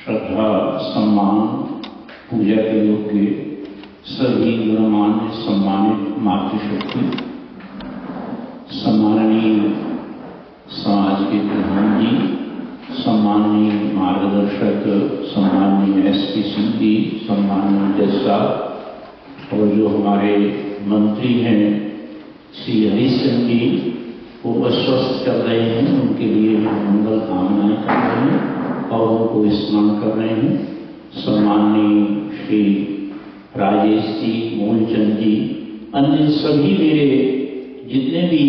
श्रद्धा, सम्मान, पूजा के योग्य सभी गणमान्य सम्मानित मातृशक्ति, सम्माननीय समाज के प्रधान जी, सम्माननीय मार्गदर्शक, सम्माननीय एसपी सिंह जी, सम्माननीय जज साहब और जो हमारे मंत्री हैं श्री हरीश सिंह जी, वो अस्वस्थ चल रहे हैं, उनके लिए मंगल कामनाएं कर रहे हैं और उनको स्मरण कर रहे हैं। सम्माननीय श्री राजेश जी, मूलचंद जी, अन्य सभी मेरे जितने भी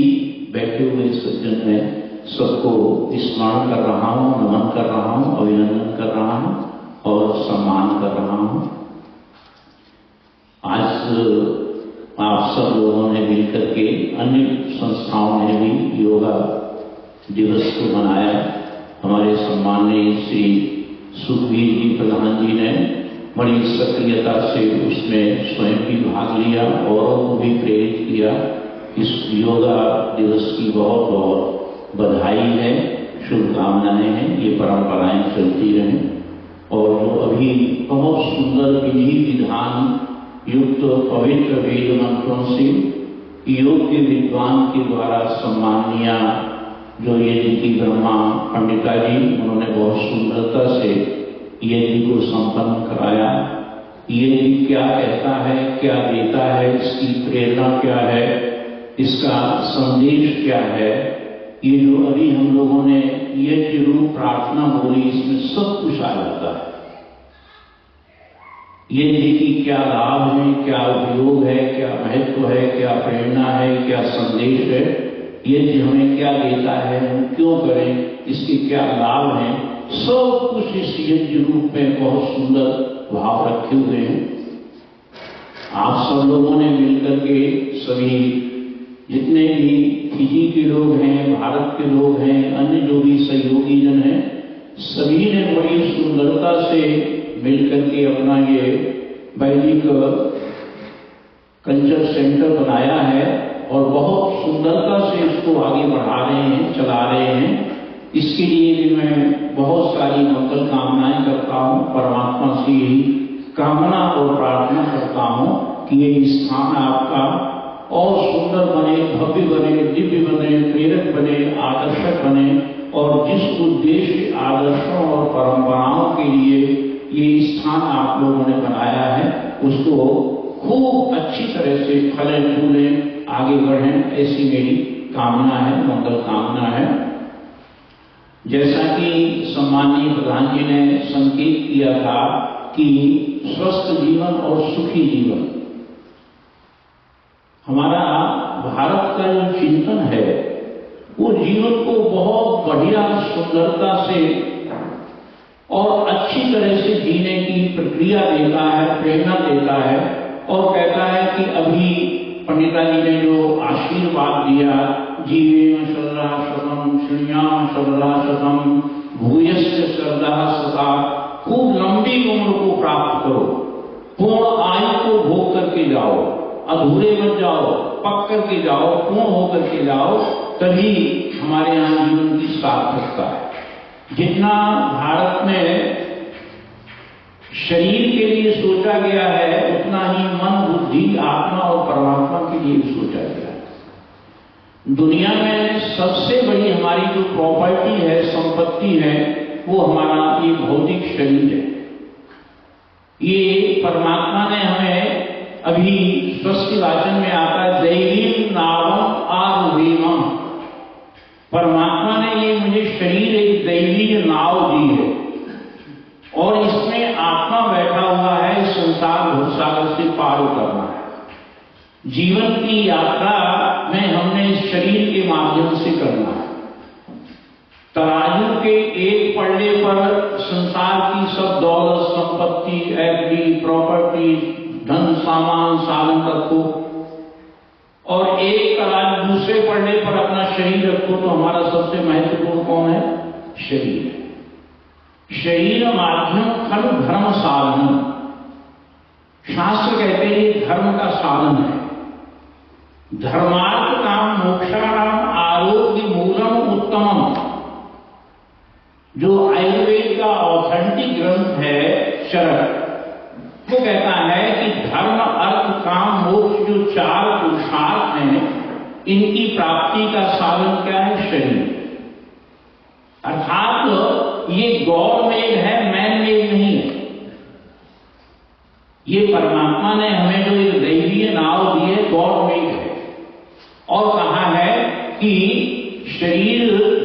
बैठे हुए सज्जन हैं, सबको स्मरण कर रहा हूँ, नमन कर रहा हूँ, अभिनंदन कर रहा हूँ और सम्मान कर रहा हूँ। आज आप सब लोगों ने मिलकर के अन्य संस्थाओं ने भी योगा दिवस को मनाया। हमारे सम्माननीय श्री सुखबीर जी प्रधान जी ने बड़ी सक्रियता से उसमें स्वयं भी भाग लिया, औरों को भी प्रेरित किया। इस योगा दिवस की बहुत बहुत बधाई है, शुभकामनाएं हैं, ये परंपराएं चलती रहें। और जो अभी बहुत सुंदर विधि विधान युक्त पवित्र वेद मंत्रों से योग के विद्वान के द्वारा सम्मानीय जो यज्ञ की ब्रह्मा पंडिता जी, उन्होंने बहुत सुंदरता से यज्ञ को संपन्न कराया। यज्ञ क्या कहता है, क्या देता है, इसकी प्रेरणा क्या है, इसका संदेश क्या है, ये जो अभी हम लोगों ने यज्ञ रूप प्रार्थना बोली, इसमें सब कुछ आ जाता है। यज्ञ की क्या लाभ है, क्या उपयोग है, क्या महत्व है, क्या प्रेरणा है, क्या संदेश है, यज्ञ हमें क्या देता है, हम क्यों करें, इसके क्या लाभ हैं, सब कुछ इस यज्ञ रूप में बहुत सुंदर भाव रखे हुए हैं। आप सब लोगों ने मिलकर के सभी जितने भी फिजी के लोग हैं, भारत के लोग हैं, अन्य जो भी सहयोगी जन हैं, सभी ने बड़ी सुंदरता से मिलकर के अपना ये वैदिक कल्चर सेंटर बनाया है और बहुत सुंदरता से इसको आगे बढ़ा रहे हैं, चला रहे हैं। इसके लिए भी मैं बहुत सारी मंगल कामनाएं करता हूँ, परमात्मा से यही कामना और प्रार्थना करता हूँ कि ये स्थान आपका और सुंदर बने, भव्य बने, दिव्य बने, प्रेरक बने, आकर्षक बने और जिस उद्देश्य, आदर्शों और परंपराओं के लिए ये स्थान आप लोगों ने बनाया है, उसको खूब अच्छी तरह से फले फूले आगे बढ़ें, ऐसी मेरी कामना है, मंगल कामना है। जैसा कि सम्माननीय प्रधान जी ने संकेत किया था कि स्वस्थ जीवन और सुखी जीवन, हमारा भारत का जो चिंतन है वो जीवन को बहुत बढ़िया सुंदरता से और अच्छी तरह से जीने की प्रक्रिया देता है, प्रेरणा देता है और कहता है कि अभी पंडिता जी ने जो आशीर्वाद दिया, जीवेम शरदाशतम, शृणुयाम शरदाशतम, भूयस्य शरदाशता, खूब लंबी उम्र को प्राप्त करो, पूर्ण आयु को भोग करके जाओ, अधूरे मत जाओ, पक करके जाओ, पूर्ण होकर के जाओ, तभी हमारे यहाँ जीवन की सार्थकता है। जितना भारत में शरीर के लिए सोचा गया है, उतना ही मन, बुद्धि, आत्मा और परमात्मा के लिए भी सोचा गया है। दुनिया में सबसे बड़ी हमारी जो प्रॉपर्टी है, संपत्ति है, वो हमारा ये भौतिक शरीर है। ये परमात्मा ने हमें अभी स्वस्ति वाचन में आता है, दैवीम नावम आरुवेमम, परमात्मा ने ये मुझे शरीर एक दैवीय नाव दी है और इसमें आत्मा बैठा हुआ है, संसार भवसागर से पार उतरना है। जीवन की यात्रा में हमने इस शरीर के माध्यम से करना है। तराजू के एक पल्ले पर संसार की सब दौलत, संपत्ति, एफडी, प्रॉपर्टी, धन, सामान, साधन रखो और एक तराजू दूसरे पल्ले पर अपना शरीर रखो, तो हमारा सबसे महत्वपूर्ण कौन है? शरीर। शरीर माध्यम खलु धर्म साधन, शास्त्र कहते हैं धर्म का साधन है। धर्मार्थ काम मोक्षाणाम आरोग्य मूलम उत्तमम, जो आयुर्वेद का ऑथेंटिक ग्रंथ चरक, वो कहता है कि धर्म अर्थ काम मोक्ष जो 4 पुरुषार्थ हैं, इनकी प्राप्ति का साधन क्या है? शरीर। अर्थात ये गॉड मेड है, मैन मेड नहीं है। ये परमात्मा ने हमें जो एक दैवीय नाव दी है, गॉड मेड है। और कहा है कि शरीर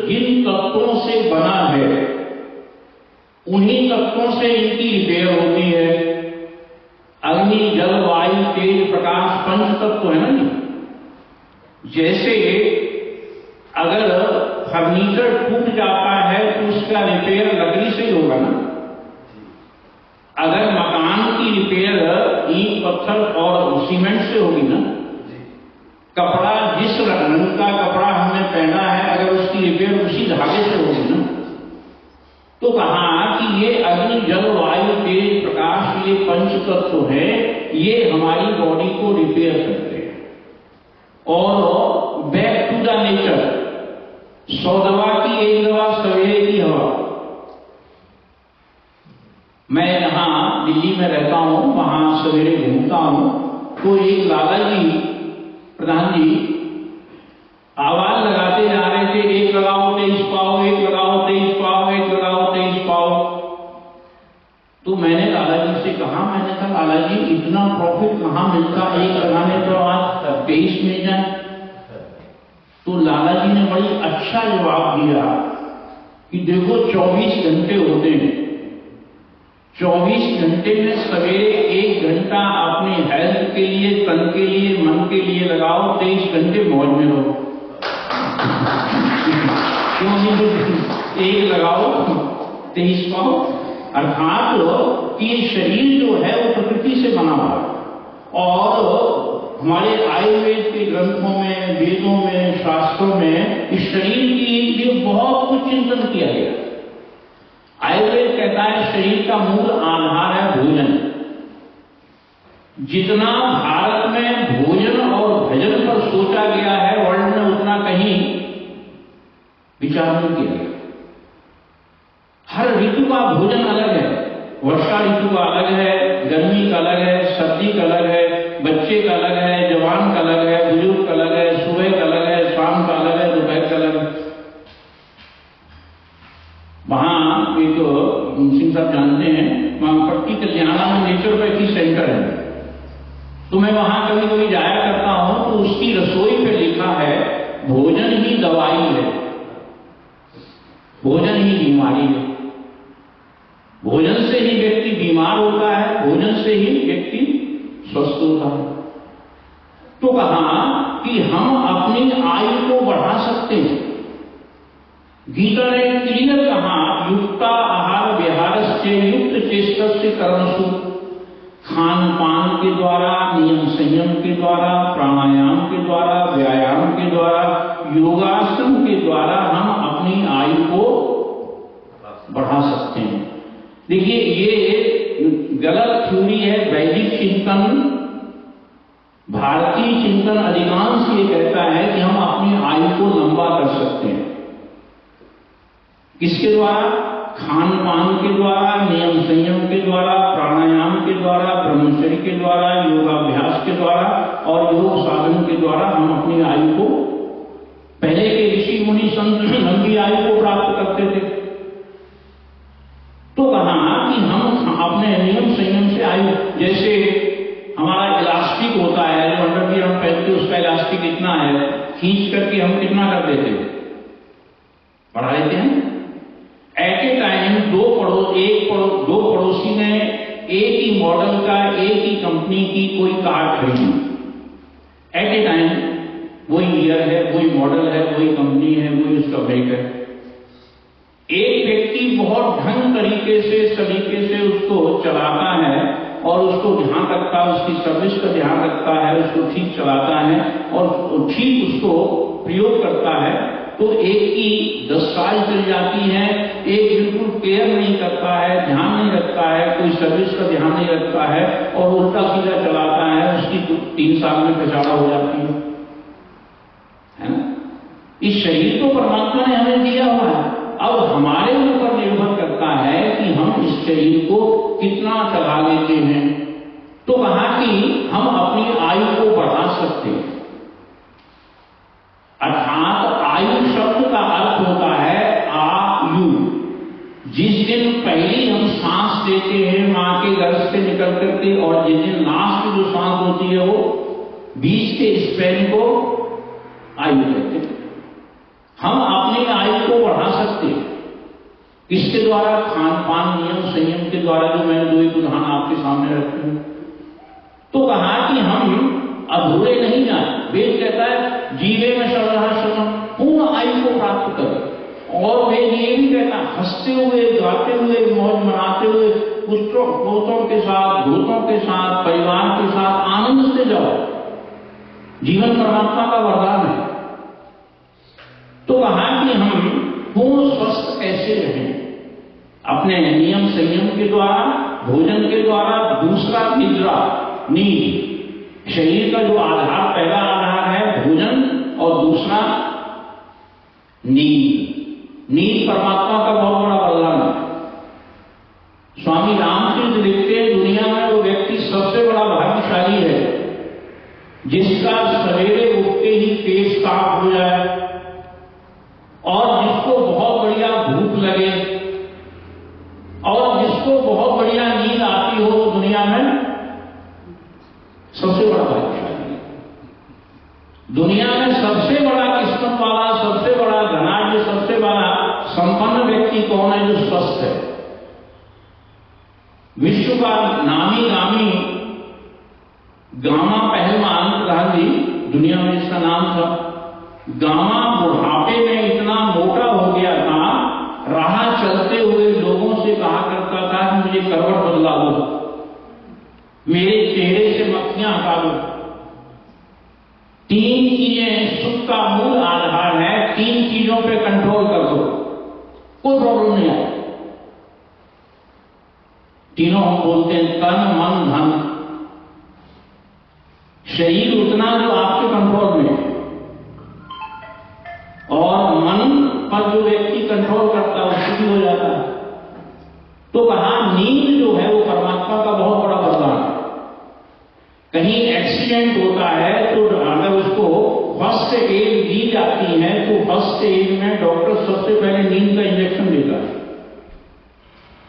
जिन तत्वों से बना है, उन्हीं तत्वों से इनकी रिपेयर होती है। अग्नि, जल, वायु, तेज, प्रकाश, पंच तत्व है ना। जैसे अगर फर्नीचर टूट जाता है तो उसका रिपेयर लकड़ी से ही होगा ना। अगर मकान की रिपेयर ईंट, पत्थर और सीमेंट से होगी ना। कपड़ा, जिस रंग का कपड़ा हमने पहना है, अगर उसकी रिपेयर उसी धागे से होगी ना। तो कहा कि ये अग्नि, जल, वायु, तेज, प्रकाश, ये पंच तत्व है, ये हमारी बॉडी को रिपेयर करते हैं। और बैक टू द नेचर, 100 दवा की एक दवा सवेरे की हवा। मैं यहां दिल्ली में रहता हूं, वहां सवेरे घूमता हूं, तो एक लाला जी, प्रधान जी आवाज लगाते जा रहे थे, एक लगाओ 23 पाओ, एक लगाओ 23 पाओ, एक लगाओ 23 पाओ। तो मैंने लाला जी से कहा, मैंने कहा लाला जी इतना प्रॉफिट कहां मिलता, एक लगाने पर आज 23 मिल जाए। तो लाला जी ने बड़ी अच्छा जवाब दिया कि देखो 24 घंटे होते हैं, 24 घंटे में सवेरे 1 घंटा अपने हेल्थ के लिए, तन के लिए, मन के लिए लगाओ, 23 घंटे मौज में रहो। क्यों नहीं? एक लगाओ 23 पाओ। अर्थात कि ये शरीर जो है वो प्रकृति से बना हुआ है। और हमारे आयुर्वेद के ग्रंथों में, वेदों में, शास्त्रों में इस शरीर की लिए बहुत कुछ चिंतन किया गया। आयुर्वेद कहता है शरीर का मूल आधार है भोजन। जितना भारत में भोजन और भजन पर सोचा गया है वर्ल्ड में, उतना कहीं विचार नहीं किया गया। हर ऋतु का भोजन अलग है। वर्षा ऋतु का अलग है, गर्मी का अलग है, सर्दी का अलग है, बच्चे का अलग है, जवान का अलग है, बुजुर्ग का अलग है, सुबह का अलग है, शाम का अलग है, दोपहर का अलग है। वहां एक सिंह साहब जानते हैं, वहां पट्टी कल्याणा में नेचुरोपैथी सेंटर है। तो मैं वहां कभी कभी जाया करता हूं, तो उसकी रसोई पे लिखा है भोजन ही दवाई है, भोजन ही बीमारी है। भोजन से ही व्यक्ति बीमार होता है, भोजन से ही व्यक्ति स्वस्थ होता है। तो कहा कि हम अपनी आयु को बढ़ा सकते हैं। गीता ने क्लियर कहा, युक्ता आहार विहारस्य युक्त चेष्टस्य कर्मसु, खान पान के द्वारा, नियम संयम के द्वारा, प्राणायाम के द्वारा, व्यायाम के द्वारा, योगासन के द्वारा हम अपनी आयु को बढ़ा सकते हैं। देखिए ये गलत थ्योरी है। वैदिक चिंतन, भारतीय चिंतन अधिकांश ये कहता है कि हम अपनी आयु को लंबा कर सकते हैं। किसके द्वारा? खान पान के द्वारा, नियम संयम के द्वारा, प्राणायाम के द्वारा, ब्रह्मचर्य के द्वारा, योगाभ्यास के द्वारा और योग साधन के द्वारा हम अपनी आयु को, पहले के ऋषि मुनि संत लंबी आयु को प्राप्त करते थे। तो कहा कि हम अपने नियम संयम से आयु, जैसे हमारा इलास्टिक होता है, जो अंडरवियर हम पहनते हैं उसका इलास्टिक इतना है, खींच करके हम कितना कर देते हैं, बढ़ा देते हैं। एट ए टाइम दो पड़ोसी ने एक ही मॉडल का, एक ही कंपनी की कोई कार खरीदी। एट ए टाइम वही ईयर है, वही मॉडल है, वही कंपनी है, वही उसका ब्रेक है। एक व्यक्ति बहुत ढंग तरीके से, सलीके से उसको चलाता है और उसको ध्यान रखता है, उसकी सर्विस का ध्यान रखता है, उसको ठीक चलाता है और ठीक उसको प्रयोग करता है। तो एक की 10 साल चल जाती है, एक बिल्कुल केयर नहीं करता है, ध्यान नहीं रखता है, कोई सर्विस का ध्यान नहीं रखता है और उल्टा सीधा चलाता है, उसकी 3 साल में कचाड़ा हो जाती है ना। इस शरीर को परमात्मा ने हमें दिया हुआ है, अब हमारे ऊपर निर्भर करता है कि हम इस शरीर को कितना चला लेते हैं। तो कहा कि हम अपनी आयु को बढ़ा सकते हैं, अर्थात आयु शब्द का अर्थ होता है आयु। जिस दिन पहली हम सांस लेते हैं मां के गर्भ से निकल करके, और जिस दिन लास्ट जो सांस होती है वो बीच के स्पैन को आयु कहते हैं। हम अपनी आयु को बढ़ा सकते हैं किसके द्वारा? खान पान नियम संयम के द्वारा, जो मैंने दो एक उदाहरण आपके सामने रखे हैं। तो कहा कि हम अधूरे नहीं जाए। वेद कहता है जीवे में सर्वश्रम, पूर्ण आयु को प्राप्त करें। और वेद ये भी कहता है हंसते हुए, गाते हुए, मौज मनाते हुए, पुत्रों पोतों के साथ, धूतों के साथ, परिवार के साथ आनंद से जाओ। जीवन परमात्मा का वरदान है। तो कहा कि हम पूर्ण स्वस्थ कैसे रहें? अपने नियम संयम के द्वारा, भोजन के द्वारा। दूसरा निद्रा, नींद। शरीर का जो आधार, पहला आधार है भोजन, और दूसरा नींद। नींद परमात्मा का बहुत बड़ा वरदान है। स्वामी रामकृष्ण लिखते हैं दुनिया में वो व्यक्ति सबसे बड़ा भाग्यशाली है जिसका सवेरे उठते ही पेट साफ हो जाए, और जिसको बहुत बढ़िया भूख लगे, और जिसको बहुत बढ़िया नींद आती हो। दुनिया में सबसे बड़ा भाग्यशाली है। दुनिया में सबसे बड़ा किस्मत वाला, सबसे बड़ा धनाढ्य, सबसे बड़ा संपन्न व्यक्ति कौन है? जो स्वस्थ है। विश्व का नामी गामी गामा पहलवान गांधी, दुनिया में इसका नाम था। गामा बुढ़ापे में इतना मोटा हो गया था, राह चलते हुए लोगों से कहा करता था कि मुझे करवट बदला दो, मेरे चेहरे से मक्खियां हटा दो। 3 चीजें सुख का मूल आधार है, 3 चीजों पे कंट्रोल कर दो, कोई प्रॉब्लम नहीं आए। तीनों हम बोलते हैं तन मन धन। शरीर उतना जो आपके कंट्रोल में, और मन पर जो व्यक्ति कंट्रोल करता है उससे भी हो जाता है। तो कहा नींद जो है वो परमात्मा का बहुत बड़ा वरदान है। कहीं एक्सीडेंट होता है तो अगर उसको फर्स्ट एड दी जाती है तो फर्स्ट एड में डॉक्टर सबसे पहले नींद का इंजेक्शन देता है।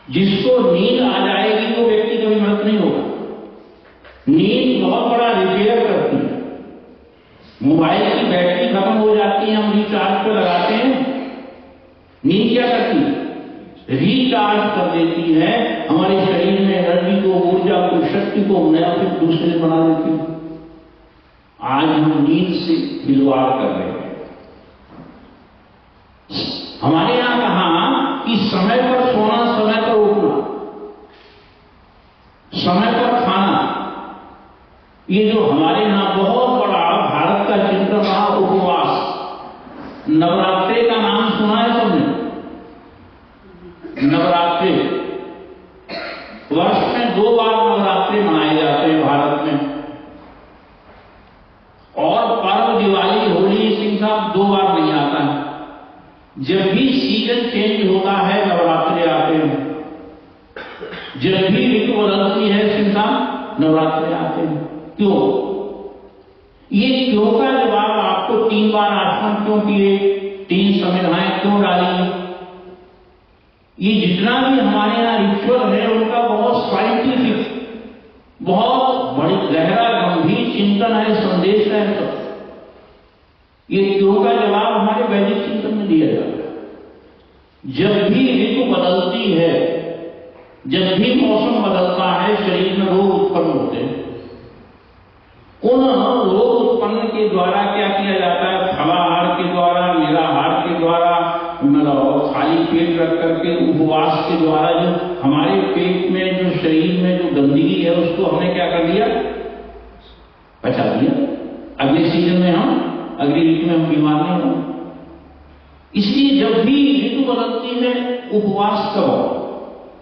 जिसको नींद आ जाएगी वो व्यक्ति कभी मृत नहीं होगा। नींद बहुत बड़ा रिपेयर करती है। मोबाइल की बैटरी खत्म हो जाती है, हम रिचार्ज पे लगाते हैं, नींद क्या करती है? रिचार्ज कर देती है, हमारे शरीर में एनर्जी को, ऊर्जा को, शक्ति को नया फिर दूसरे बना देती है। आज हम नींद से खिलवाड़ कर रहे हैं। हमारे यहां कहा कि समय पर सोना, समय पर उठना, समय पर खाना, ये जो हमारे यहां बहुत बड़ा भारत का चिंतन रहा, उपवास। नवरात्रि का नाम सुना है तुमने? नवरात्रि वर्ष में 2 बार नवरात्रि मनाए जाते हैं भारत में, और पर्व दिवाली, होली, सिंह साहब 2 बार नहीं आता है। जब भी सीजन चेंज होता है नवरात्रि आते हैं, जब भी ऋतु बदलती है सिंह साहब नवरात्रि आते हैं। क्यों? ये क्यों का जवाब आपको 3 बार आचमन क्यों किए, 3 संविधाएं क्यों डाली, ये जितना भी हमारे यहाँ रिचुअल है उनका बहुत साइंटिफिक, बहुत बड़ी गहरा गंभीर चिंतन है, संदेश है। सब ये क्यों का जवाब हमारे वैदिक चिंतन में दिया जाता है। जब भी ऋतु बदलती है, जब भी मौसम बदलता है, शरीर में रोग उत्पन्न होते हैं। उन रोग उत्पन्न के द्वारा क्या किया जाता है? फलाहार के द्वारा, निराहार के द्वारा, मतलब खाली पेट रख करके उपवास के द्वारा, जो हमारे पेट में, जो शरीर में जो गंदगी है उसको हमने क्या कर दिया? पचा दिया। अगले सीजन में हम, अगली ऋतु में हम बीमार नहीं होंगे। इसलिए जब भी ऋतु बदलती है उपवास करो,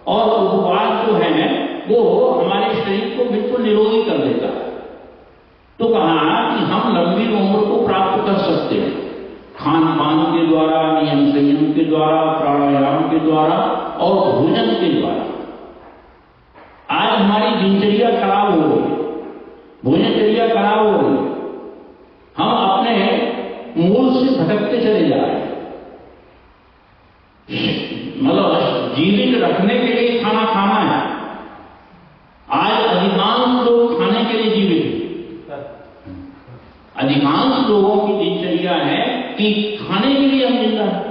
और उपवास जो है वो हमारे शरीर को बिल्कुल निरोगी कर देता है। तो कहा कि हम लंबी उम्र को प्राप्त कर सकते हैं खान पान के द्वारा, नियम संयम के द्वारा, प्राणायाम के द्वारा और भोजन के द्वारा। आज हमारी दिनचर्या खराब हो गई, भोजनचर्या खराब हो गई, हम अपने मूल से भटकते चले जा रहे हैं। मतलब जीवित रखने के लिए खाना खाना है। आज अधिकांश लोग खाने के लिए जीवित हैं। अधिकांश लोगों की दिनचर्या है कि खाने के लिए हम जिंदा हैं।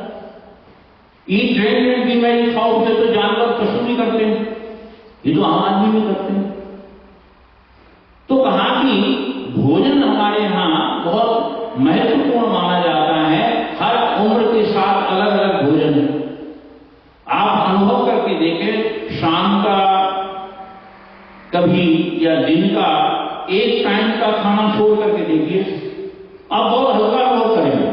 Eat drink and B Mary खाओ से तो जानवर पशु भी करते हैं, ये तो आम आदमी भी करते हैं। तो कहा कि भोजन हमारे यहाँ बहुत महत्वपूर्ण माना जाता है। हर उम्र के साथ अलग अलग भोजन है। आप अनुभव करके देखें, शाम का कभी या दिन का एक टाइम का खाना छोड़ करके देखिए, आप बहुत हल्का अनुभव करेंगे।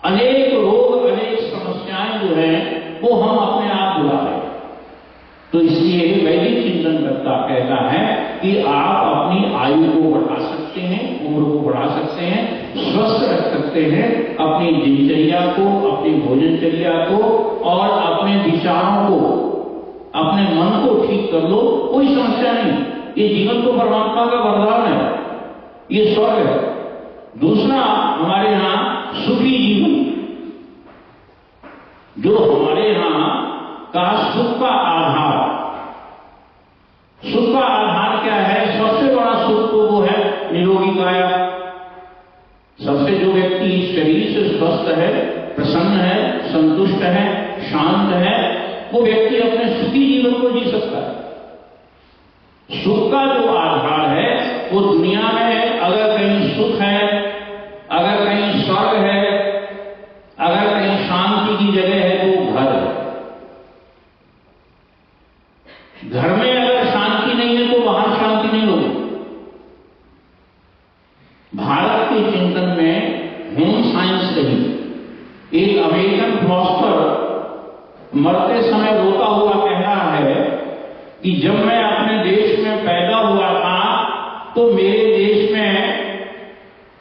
अनेक रोग, अनेक समस्याएं जो हैं वो हम अपने आप भुला रहे हैं। तो इसलिए वैदिक चिंतनकर्ता कहता है कि आप अपनी आयु को बढ़ा सकते हैं, उम्र को बढ़ा सकते हैं, स्वस्थ रख सकते हैं अपनी दिनचर्या को, अपनी भोजनचर्या को और अपने विचारों को, अपने मन को ठीक कर लो, कोई समस्या नहीं। ये जीवन तो परमात्मा का वरदान है, ये स्वर्ग है। दूसरा, हमारे यहाँ सुखी जीवन, जो हमारे यहाँ का सुख का आधार, सुख का आधार क्या है? सबसे बड़ा सुख तो वो है निरोगी काया। सबसे जो व्यक्ति शरीर से स्वस्थ है, प्रसन्न है, संतुष्ट है, शांत है, वो व्यक्ति अपने सुखी जीवन को जी सकता है। सुख का जो आधार है वो दुनिया में अगर कहीं सुख है, अगर कहीं स्वर्ग है, अगर कहीं शांति की जगह है तो घर है। घर में अगर शांति नहीं है तो बाहर शांति नहीं होगी। भारत के चिंतन में होम साइंस रही। एक अमेरिकन फिलॉसफर मरते समय रोता हुआ कह रहा है कि जब मैं अपने देश में पैदा हुआ था तो मेरे देश में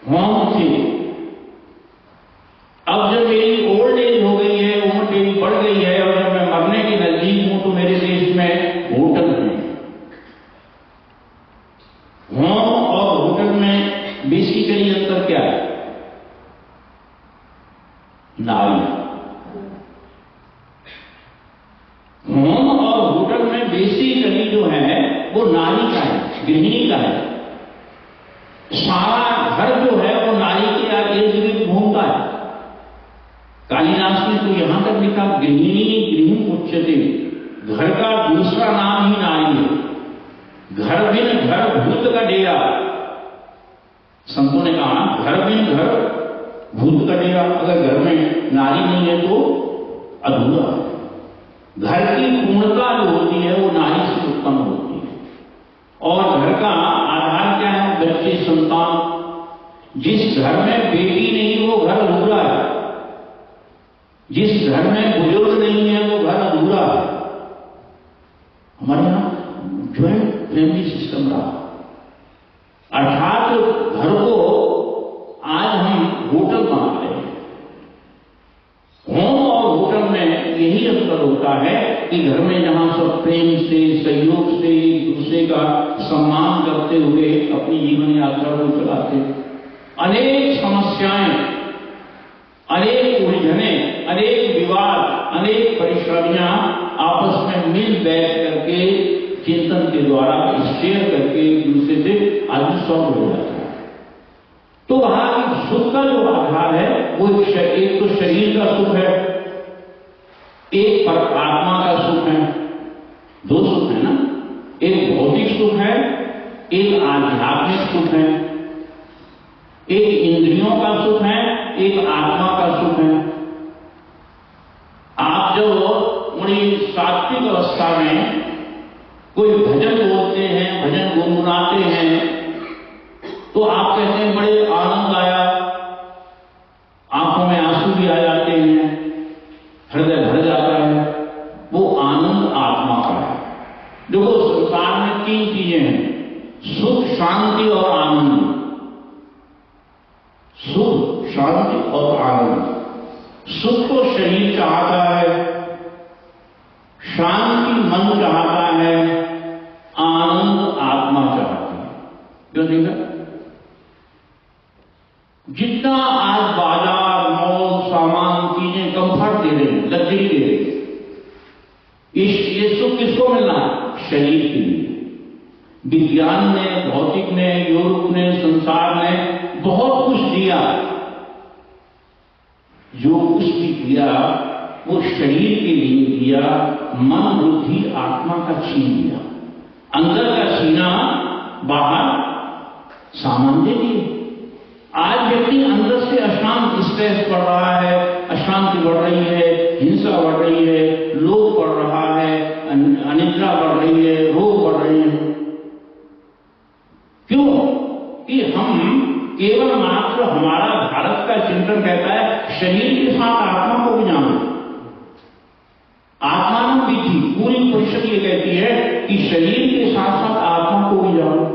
होम थी। अब जब मेरी ओल्ड एज हो गई है, उम्र मेरी बढ़ गई है और जब मैं मरने के नजदीक हूं तो मेरे देश में होटल है। होम और होटल में बेसिकली अंतर क्या है? नारी। होम और होटल में बेसिकली जो है वो नारी का है, गृहिणी का है। सारा घर जो है वो नारी के इर्द गिर्द घूमता है। कालिदास ने तो यहां तक लिखा, गृहिणी गृहिणी उच्यते, घर का दूसरा नाम ही नारी है। घर बिन घर भूत का डेरा। संतों ने कहा घर बिन घर भूत का डेरा। अगर घर में नारी नहीं है तो अधूरा है। घर की पूर्णता जो होती है वो नारी से उत्पन्न होती है। और घर का आधार क्या है? बच्चे, संतान। जिस घर में बेटी नहीं वो घर अधूरा है। जिस घर में बुजुर्ग नहीं है वो घर अधूरा है। हमारे यहां ज्वाइंट फैमिली सिस्टम रहा, अर्थात घर को आज हम होटल बना रहे हैं। होम और होटल में यही अंतर होता है कि घर में जहां सब प्रेम से, सहयोग से, एक दूसरे का सम्मान करते हुए अपनी जीवन यात्रा को चलाते, अनेक समस्याएं, अनेक उलझने, अनेक विवाद, अनेक परेशानियां आपस में मिल बैठ करके चिंतन के द्वारा शेयर करके एक दूसरे से आदि सॉल्व हो जाता है। तो वहां सुख का जो आधार है वो एक तो शरीर का सुख है, एक पर आत्मा का सुख है। दो सुख है ना, एक भौतिक सुख है, एक आध्यात्मिक सुख है। एक इंद्रियों का सुख है, एक आत्मा का सुख है। आप जो बड़ी सात्विक अवस्था में कोई भजन बोलते हैं, भजन गुनगुनाते हैं, तो आप कहते हैं बड़े आनंद आया, आंखों में आंसू भी आ जाते हैं, हृदय भर जाता है। वो आनंद आत्मा का है। देखो, संसार में तीन चीजें हैं, सुख, शांति और आनंद। सुख, शांति और आनंद। सुख तो ये सुख किसको मिलना है? शरीर के लिए। विज्ञान ने, भौतिक ने, यूरोप ने, संसार ने बहुत कुछ दिया। जो कुछ भी दिया वो शरीर के लिए दिया, मन बुद्धि आत्मा का छीन लिया। अंदर का छीना, बाहर सामान दे दिए। आज व्यक्ति अंदर से अशांत, स्ट्रेस बढ़ रहा है, अशांति बढ़ रही है, हिंसा बढ़ रही है, लोभ बढ़ रहा है, अनिद्रा बढ़ रही है, रोग बढ़ रहे हैं। क्यों? कि हम केवल मात्र, हमारा भारत का चिंतन कहता है शरीर के साथ आत्मा को भी जानो। आत्मा में विधि, पूरी परिषद ये कहती है कि शरीर के साथ साथ आत्मा को भी जानो।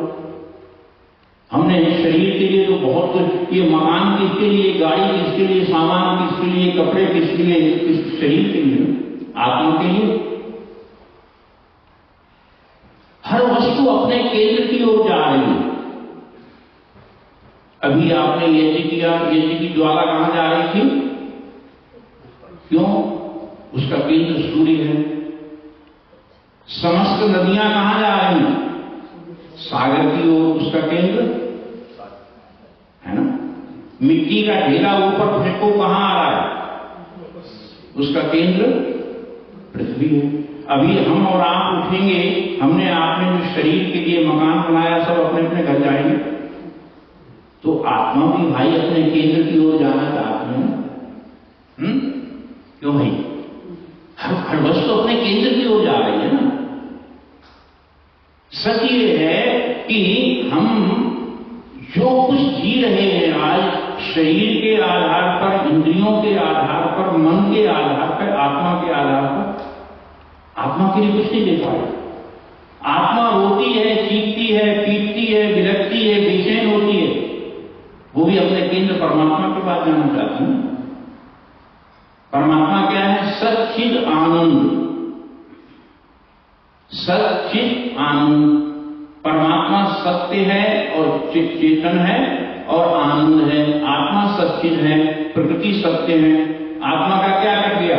हमने शरीर के लिए तो बहुत कुछ, ये मकान किसके लिए, गाड़ी किसके लिए, सामान किसके लिए, कपड़े किसके लिए, शरीर के लिए, आत्मा के लिए। हर वस्तु अपने केंद्र की ओर जा रही है। अभी आपने यज्ञ किया, यज्ञ की ज्वाला कहां जा रही थी? क्यों? उसका केंद्र सूर्य है। समस्त नदियां कहां जा रही हैं? सागर की ओर, उसका केंद्र है ना। मिट्टी का ढेला ऊपर फेंको, कहां आ रहा है? उसका केंद्र पृथ्वी है। अभी हम और आप उठेंगे, हमने आपने जो शरीर के लिए मकान बनाया, सब अपने अपने घर जाएंगे। तो आत्मा भी भाई अपने केंद्र की ओर जाना चाहती है। क्यों भाई? हर वस्तु अपने केंद्र की ओर जा रही है ना। सच ये है कि हम जो कुछ जी रहे हैं आज, शरीर के आधार पर, इंद्रियों के आधार पर, मन के आधार पर, आत्मा के आधार पर, आत्मा के लिए कुछ नहीं दे पाए। आत्मा रोती है, चीखती है, पीटती है, विरक्ति है, बेचैन होती है, वो भी अपने केंद्र परमात्मा के पास जाना चाहती है। परमात्मा क्या है? सच्चिद आनंद। सच्चिद आनंद। परमात्मा सत्य है और चेतन है और आनंद है। आत्मा सच्चिद है, प्रकृति सत्य है। आत्मा का क्या कर दिया?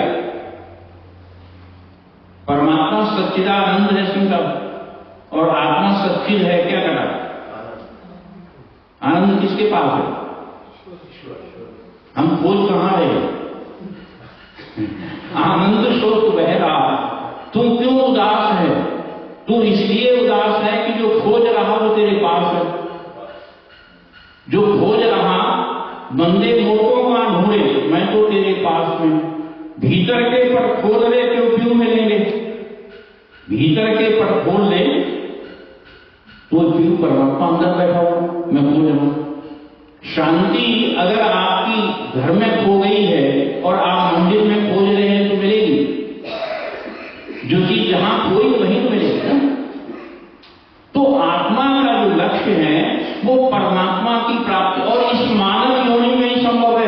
परमात्मा सच्चिदानंद है सुनकर, और आत्मा सच्चिद है, क्या करा? आनंद किसके पास है? हम खोज कहां रहे? आनंद शोक बह रहा। तुम क्यों उदास है? तू इसलिए उदास है कि जो खोज रहा वो तेरे पास है। जो खोज रहा, बंदे मोटों का ढूंढे, मैं तो तेरे पास हूं। भीतर के पट खोल ले, क्यों मिलेंगे? भीतर के पट खोल ले तो क्यों? परमात्मा अंदर बैठा हुआ, मैं खोज रहा हूं। शांति अगर आपकी घर में खो गई है और आप मंदिर में खोज रहे हैं तो मिलेगी। जो चीज जहां खोई वहीं तो मिलेगी ना। तो आत्मा का जो लक्ष्य है वो परमात्मा की प्राप्ति, और इस मानव योनि में ही संभव है।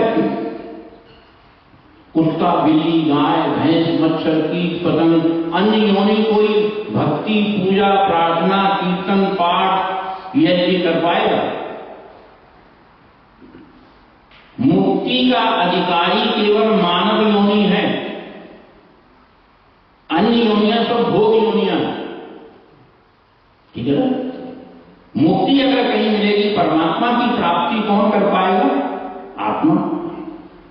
कुत्ता, बिल्ली, गाय, भैंस, मच्छर, कीट, पतंग, अन्य योनि कोई भक्ति, पूजा, प्रार्थना, कीर्तन, पाठ, यज्ञ कर पाएगा? मुक्ति का अधिकारी केवल मानव योनि है। अन्य योनियां सब भोग योनियां हैं। ठीक है ना। मुक्ति अगर कहीं मिलेगी, परमात्मा की प्राप्ति कौन कर पाएगा? आत्मा।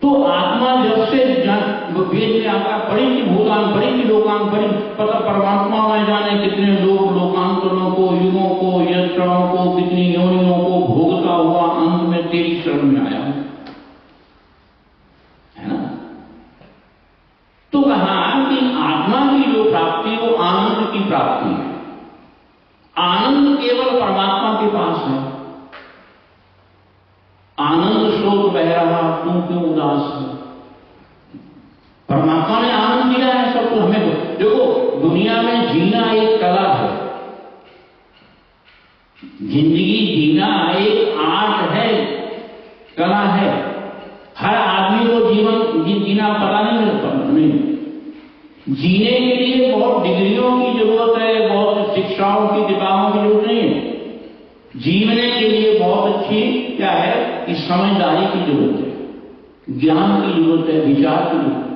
तो आत्मा जब से वेद में आता, परिधि भूतान परिधि लोकान परिधि, पता परमात्मा में जाने कितने लोग, लोकांतरों को, युगों को, यत्रों को, कितनी योनियों को भोगता हुआ अंत में तेरी शरण में आया है ना। तो कहा कि आत्मा की जो प्राप्ति वो आनंद की प्राप्ति है। आनंद केवल परमात्मा के पास है। आनंद स्रोत बह रहा, तुम क्यों उदास है? परमात्मा ने आनंद दिया है सबको। हमें देखो, दुनिया में जीना एक कला है। जिंदगी जीना एक आर्ट है, कला है। हर आदमी को जीना पता नहीं मिलता। नहीं, जीने के लिए बहुत डिग्रियों की जरूरत है, बहुत शिक्षाओं की, किताबों की जरूरत नहीं है। जीवने के लिए बहुत अच्छी क्या है कि समझदारी की जरूरत है, ज्ञान की जरूरत है, विचार की जरूरत है।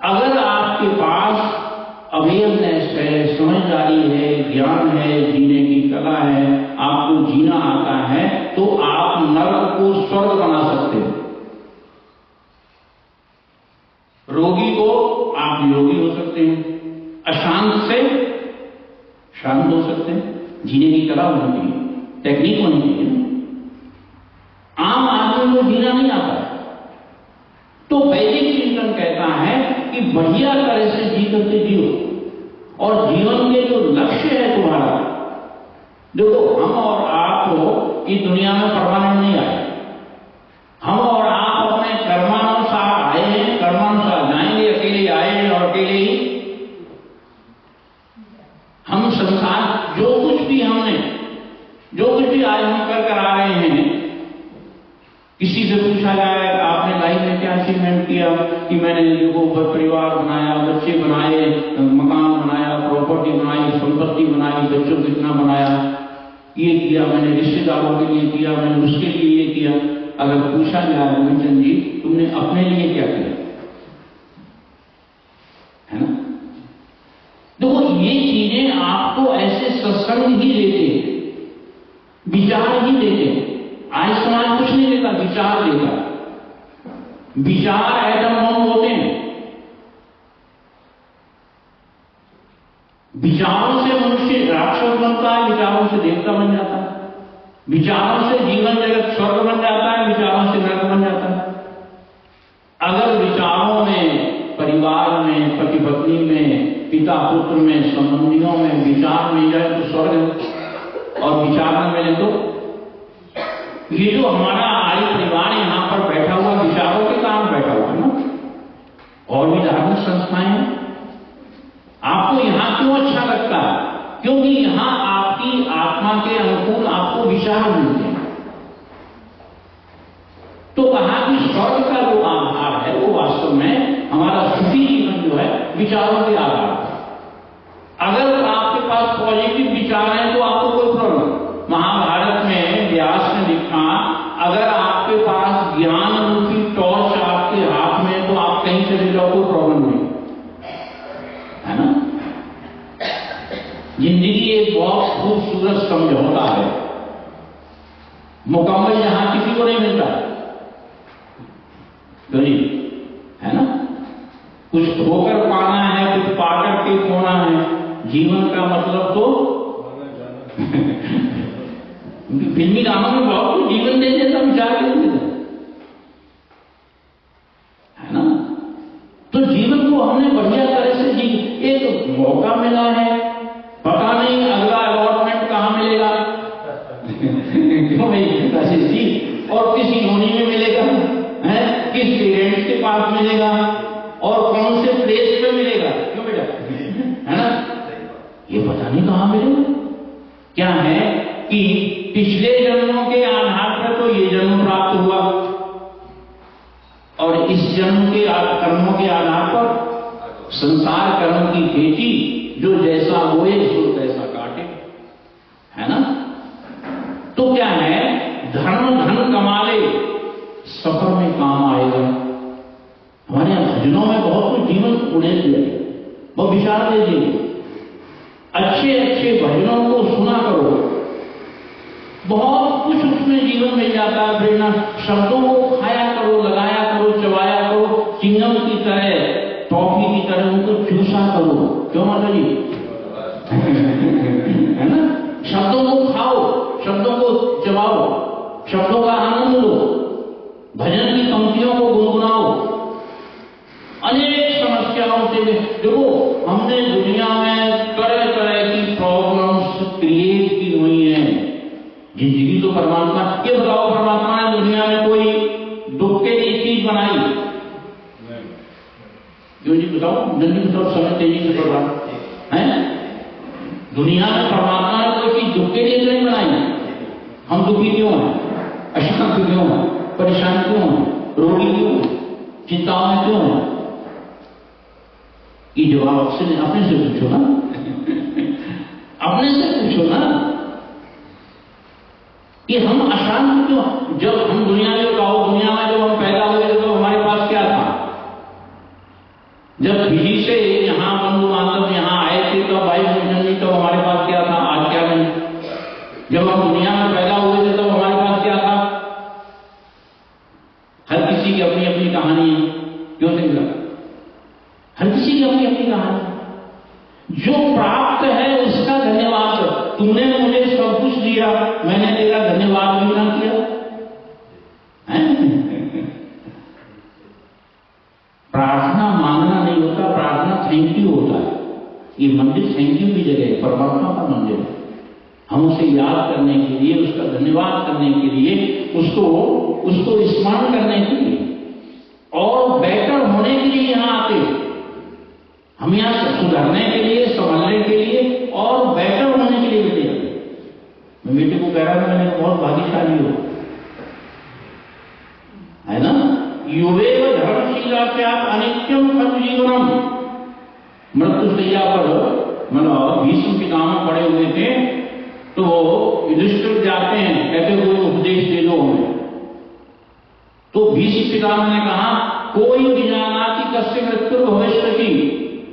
अगर आपके पास अवेयरनेस है, समझदारी है, ज्ञान है, जीने की कला है, आपको जीना आता है, तो आप नरक को स्वर्ग बना सकते हो। रोगी को आप योगी हो सकते हैं, अशांत से शांत हो सकते हैं। जीने की कला होनी चाहिए, टेक्निक होनी चाहिए। आम आदमी को जीना नहीं आता है, तो वैदिक चिंतन कहता है कि बढ़िया तरह से जी करके जियो, और जीवन के जो लक्ष्य है तुम्हारा, देखो हम और आप तो इस दुनिया में परमानेंट नहीं आए। हम और आप अपने कर्मानुसार आए हैं, कर्मानुसार जाएंगे, अकेले आए हैं और अकेले ही हम संसार जो कुछ भी आज हम कर आ रहे हैं। किसी से पूछा जाए आपने लाइफ में क्या अचीवमेंट किया, कि मैंने देखो परिवार बनाया, बच्चे बनाए, मकान बनाया, प्रॉपर्टी बनाई, संपत्ति बनाई, बच्चों को इतना बनाया, ये किया मैंने, रिश्तेदारों के लिए किया मैंने, उसके लिए ये किया। अगर पूछा जाए गोविंद जी तुमने अपने लिए क्या किया, है ना? देखो ये चीजें आपको ऐसे सत्संग ही देते हैं, विचार ही देते हैं। आज समाज कुछ नहीं देता, विचार देता। विचार एटम बम होते हैं। विचारों से मनुष्य राक्षस बनता है, विचारों से देवता बन जाता है। विचारों से जीवन जगत स्वर्ग बन जाता है, विचारों से नरक बन जाता है। अगर विचारों में, परिवार में, पति पत्नी में, पिता पुत्र में, संबंधियों में विचार मिल जाए तो स्वर्ग है, और विचार न मिले तो ये जो हमारा आर्य परिवार यहां पर बैठा हुआ विचारों के कारण बैठा हुआ है ना। और भी धार्मिक संस्थाएं हैं। आपको यहां क्यों अच्छा लगता है? क्योंकि यहां आपकी आत्मा के अनुकूल आपको विचार मिलते हैं। तो कहा कि स्वर्ग का जो आधार है वो वास्तव में हमारा सुखी जीवन जो है विचारों के आधार पर। अगर आपके पास पॉजिटिव विचार है तो आपको कोई प्रॉब्लम। महाभारत में व्यास ने लिखा, अगर आपके पास ज्ञान रूपी टॉर्च आपके हाथ में तो आप कहीं चले जाओ, कोई प्रॉब्लम नहीं, है ना? जिंदगी एक बहुत खूबसूरत समझौता है, मुकम्मल यहां किसी को नहीं मिलता है ना? कुछ होकर पाना है, कुछ पाकर के खोना है। जीवन का मतलब तो फिल्मी गानों में बहुत कुछ जीवन दे देता, विचार दे देता, है ना? तो जीवन को हमने बढ़िया तरह से जी। एक मौका मिला है, पता नहीं अगला अलॉटमेंट कहां मिलेगा क्यों भाई जी, और किस योनि में मिलेगा, है किस पेरेंट्स के पास मिलेगा, और कौन से प्लेस पे मिलेगा, क्यों बेटा, है ना? ये पता नहीं कहां मिलेगा। क्या है कि पिछले जन्मों के आधार पर तो ये जन्म प्राप्त हुआ, और इस जन्म के कर्मों के आधार पर संसार कर्म की खेती, जो जैसा बोए सो तैसा काटे, है ना? तो क्या है, धर्म धन कमा ले, सफर में काम आएगा। हमारे यहां भजनों में बहुत कुछ जीवन उड़े दिए, वो विचार दे दिए। अच्छे अच्छे भजनों को सुना करो, बहुत कुछ उसमें जीवन मिल जाता है। प्रेरणा शब्दों को खाया करो, लगाया करो, चबाया करो, चिंगम की तरह, टॉफी की तरह उनको चूसा करो। क्यों माता जी है ना? शब्दों को खाओ, शब्दों को चबाओ, शब्दों का आनंद लो, भजन की पंक्तियों को गुनगुनाओ। अनेक समस्याओं से देखो, हमने दुनिया में तरह तरह की प्रॉब्लम्स क्रिएट की हुई हैं। जिंदगी तो परमात्मा, ये बताओ परमात्मा ने दुनिया में कोई दुख के लिए चीज बनाई? क्यों जी बताओ, जल्दी बताओ, समय तेजी से बढ़ रहा है। दुनिया में परमात्मा ने कोई चीज दुख के लिए नहीं बनाई। हम दुखी क्यों हैं, अशांत क्यों हैं, परेशान क्यों हैं, रोगी क्यों हैं, चिंताओं में क्यों हैं? ये जवाब अपने से पूछो ना अपने से पूछो ना कि हम अशांत क्यों? जब हम दुनिया में बताओ, दुनिया में जब हम पैदा हुए तो हमारे पास क्या था? जब बिजली से यहाँ बंधु बांधव यहाँ प्राप्त है उसका धन्यवाद। तूने मुझे सब कुछ दिया, मैंने तेरा धन्यवाद भी ना किया। प्रार्थना मांगना नहीं होता, प्रार्थना थैंक यू होता है। ये मंदिर थैंक यू की जगह है, परमात्मा का मंदिर है। हम उसे याद करने के लिए, उसका धन्यवाद करने के लिए, उसको स्मरण करने के लिए और बेटर होने के लिए यहाँ आते हैं। हम यहाँ सुधरने के लिए, संभलने के लिए और बेटर होने के लिए बेटे आते। मैं बेटे को कह रहा था मैंने बहुत भाग्यशाली हो, है ना। युवेव धर्मशीला से आप अनित्यम खल जीवनम। मृत्युशैया पर मतलब भीष्म पितामह पड़े हुए थे, तो युधिष्ठिर जाते हैं, कहते कोई उपदेश दे दो हमें। तो भीष्म पितामह ने कहा कोई भी जाना कि कस्य मृत्यु भविष्यति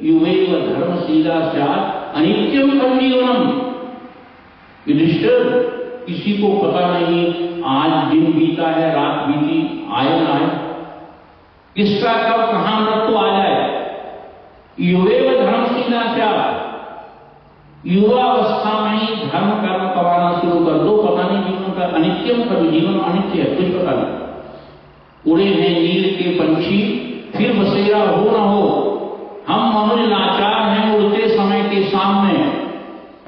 युवेव धर्मशीला स्यात् अनित्यम खल जीवनम। युधिष्ठिर, किसी को पता नहीं आज दिन बीता है, रात बीती, आए ना आए, किसका कब कहां मृत्यु आ जाए। युवेव धर्मशीला स्यात्, युवा अवस्था में ही धर्म कर्म करवाना शुरू कर दो, पता नहीं जीवन का अनित्यम कभी जीवन अनित्य है, कुछ पता नहीं। उड़े हैं नील के पंछी, फिर बसेरा हो ना हो, हम मनुष्य लाचार हैं उड़ते समय के सामने।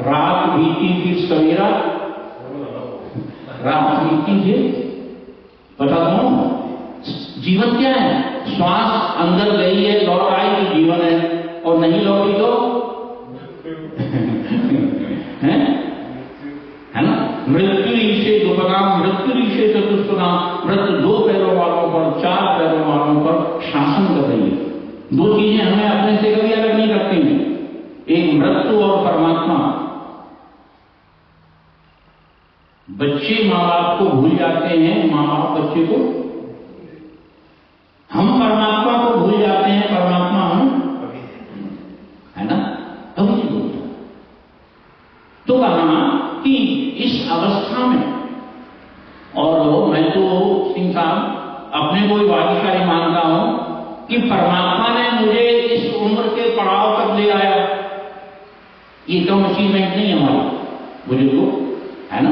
रात बीती फिर सवेरा, रात बीती फिर बता दो जीवन क्या है। श्वास अंदर गई है, लौट आई तो जीवन है, और नहीं लौटी तो है ना। मृत्यु ईशे दुपनाम, मृत्यु ईशे चतुष्पनाम। मृत्यु दो पैरों वालों पर, चार पैरों वालों पर शासन कर रही है। दो चीजें हमें अपने से कभी अलग नहीं रखती हैं, एक मृत्यु और परमात्मा। बच्चे माँ बाप को भूल जाते हैं, माँ बाप बच्चे को, हम परमात्मा को भूल जाते हैं, परमात्मा हम, है ना, कभी नहीं भूलता। तो कहा कि इस अवस्था में, और मैं तो सिंह साहब अपने को भाग्यशाली मानता हूं कि परमात्मा ने मुझे इस उम्र के पड़ाव तक ले आया। ये कम अचीवमेंट नहीं हमारी, मुझे तो, है ना।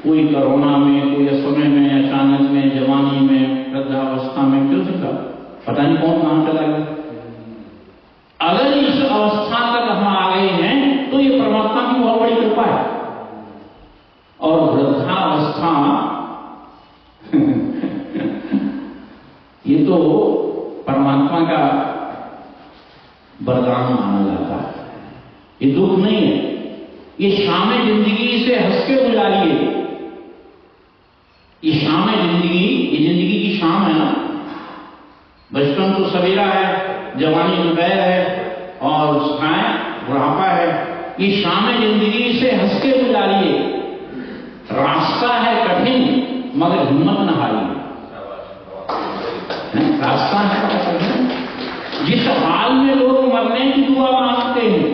कोई कोरोना में, कोई असमय में, अचानक में, जवानी में, वृद्धावस्था में, क्यों सिंह साहब पता नहीं कौन कहां चला गया। अगर इस अवस्था तक हम आ गए हैं तो ये परमात्मा की बहुत बड़ी कृपा है। और वृद्धावस्था ये तो परमात्मा का वरदान माना जाता है, ये दुख नहीं है। ये शाम जिंदगी से हंस के गुजारिए। ये शाम जिंदगी, ये जिंदगी की शाम है ना। बचपन तो सवेरा है, जवानी दोपहर है, और बुढ़ापा है। ये शाम जिंदगी से हंस के गुजारिए। रास्ता है कठिन मगर हिम्मत न हारिए। रास्ता है कठिन, जिस हाल में लोग मरने की दुआ मांगते हैं,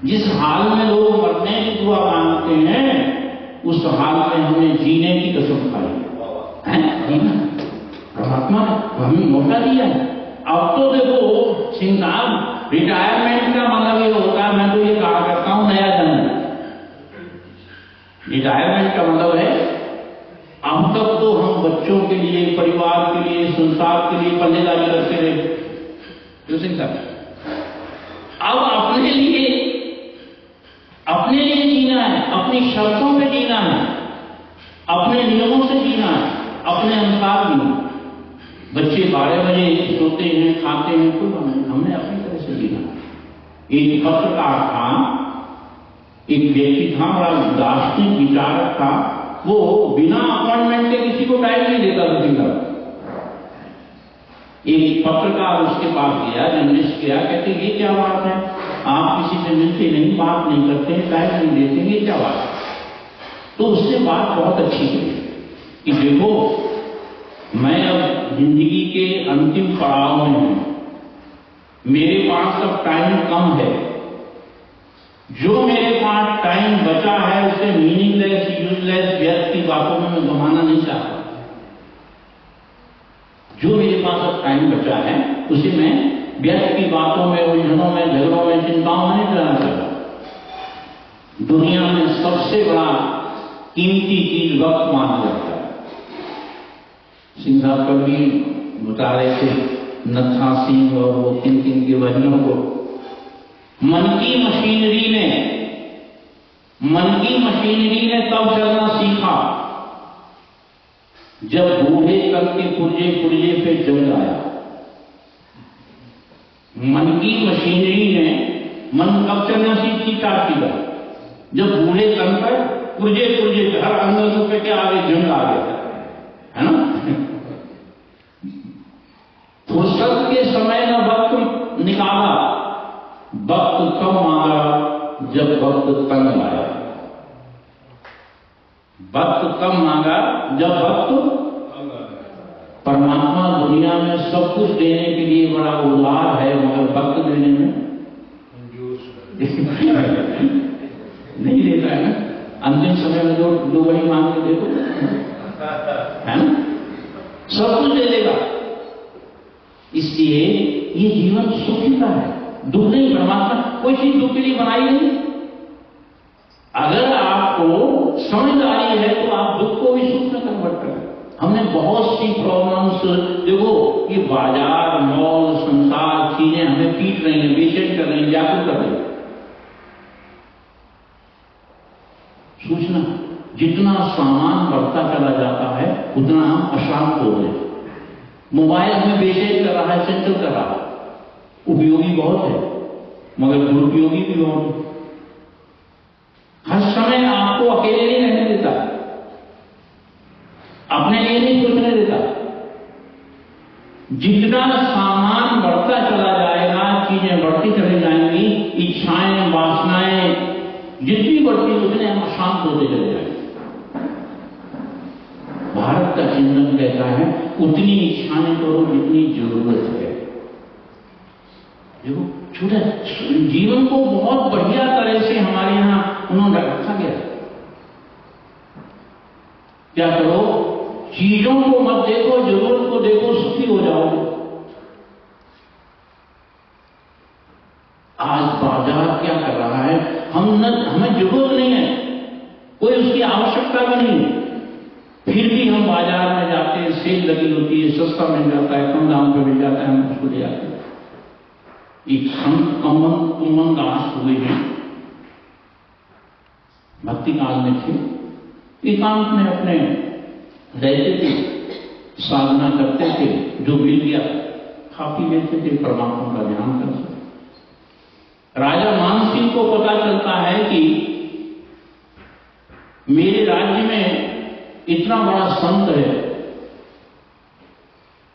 जिस हाल में लोग मरने की दुआ मांगते हैं, उस हाल में हमें जीने की कसम खाई है। परमात्मा ने हमें मौका दिया है। अब तो देखो सिंह साहब, रिटायरमेंट का मतलब ये होता है, मैं तो ये कहा करता हूं, नया जन्म। रिटायरमेंट का मतलब है अब तक तो हम बच्चों के लिए, परिवार के लिए, संसार के लिए पल्लेदारी करते रहे, जो सिंह साहब, अब अपने लिए जीना है, अपनी शर्तों पे जीना है, अपने नियमों से जीना है, अपने अनुसार जीना। बच्चे 12 बजे सोते हैं, खाते हैं, तो हमने अपनी तरह से जीना। एक पत्रकार था, एक व्यक्ति था, बड़ा दार्शनिक विचारक था, वो बिना अपॉइंटमेंट के किसी को टाइम नहीं देता था। एक पत्रकार उसके पास गया, जर्नलिस्ट गया, कहते ये क्या बात है, आप किसी से मिलते नहीं, बात नहीं करते, टाइम नहीं देते, ये क्या बात है। तो उससे बात बहुत अच्छी की कि देखो मैं अब जिंदगी के अंतिम पड़ाव में हूं, मेरे पास अब टाइम कम है, जो मेरे पास टाइम बचा है उसे मीनिंगलेस, यूजलेस, व्यर्थ की बातों में मैं गंवाना नहीं चाहता। जो मेरे पास अब टाइम बचा है उसे मैं व्यर्थ की बातों में, उलझनों में, झगड़ों में, चिंताओं में नहीं करना चाहता। दुनिया में सबसे बड़ा कीमती चीज वक्त माना जाता है। सिंह साहब कभी बता रहे थे नत्था सिंह और वो किन किन के वजनों को, मन की मशीनरी ने तब चलना सीखा जब बूढ़े कल के पुर्जे पुर्जे पे जंग आया। मन की मशीनरी ने मन कब चलना सीखी टाटीगा, जब बूढ़े तन पर पुर्जे पुर्जे हर अंग पे क्या आगे जंग आ गया, है ना। फुर्सत के समय न वक्त निकाला, वक्त कब मांगा जब वक्त तंग आया। वक्त कब मांगा जब वक्त। परमात्मा दुनिया में सब कुछ देने के लिए बड़ा उदार है, मगर वक्त देने में नहीं देता है ना। अंतिम समय में दो बड़ी मांग के देखो, है ना, सब कुछ दे देगा। इसलिए ये जीवन सुखी का है, दुख नहीं। परमात्मा कोई चीज दुख के लिए बनाई नहीं। अगर आपको समझदारी है तो आप दुख को भी सुख में कन्वर्ट करें। हमने बहुत सी प्रॉब्लम्स, देखो ये बाजार मॉल संसार चीजें हमें पीट रही हैं, बेचैन कर रही हैं, व्याकुल कर रही हैं। सूचना जितना सामान बढ़ता चला जाता है उतना हम अशांत हो रहे हैं। मोबाइल हमें बेचैन कर रहा है, चंचल कर रहा है। उपयोगी बहुत है मगर दुरुपयोगी भी बहुत है। हर समय आपको अकेले नहीं रहने देता, अपने लिए नहीं सोचने देता। जितना सामान बढ़ता चला जाएगा, चीजें बढ़ती चली जाएंगी, इच्छाएं वासनाएं जितनी बढ़ती उतने हम अशांत होते चले जाएंगे। भारत का चिंतन कहता है उतनी इच्छाएं करो जितनी जरूरत है। देखो छोटा जीवन को बहुत बढ़िया तरह से हमारे यहां उन्होंने रखा गया। क्या करो, चीजों को मत देखो, जरूरत को देखो, सुखी हो जाओगे। आज बाजार क्या कर रहा है, हमें जरूरत नहीं है, कोई उसकी आवश्यकता भी नहीं है, फिर भी हम बाजार में जाते हैं, सेल लगी होती है, सस्ता मिल जाता है, कम दाम पे मिल जाता है, हम उसको ले आते हैं। एक संत कुम्मन दास हुए हैं, भक्ति काल में थे, एकांत में अपने रहते थे, साधना करते थे, जो मिल गया खा पी लेते थे, परमात्मा का ध्यान करते थे। राजा मानसिंह को पता चलता है कि मेरे राज्य में इतना बड़ा संत है,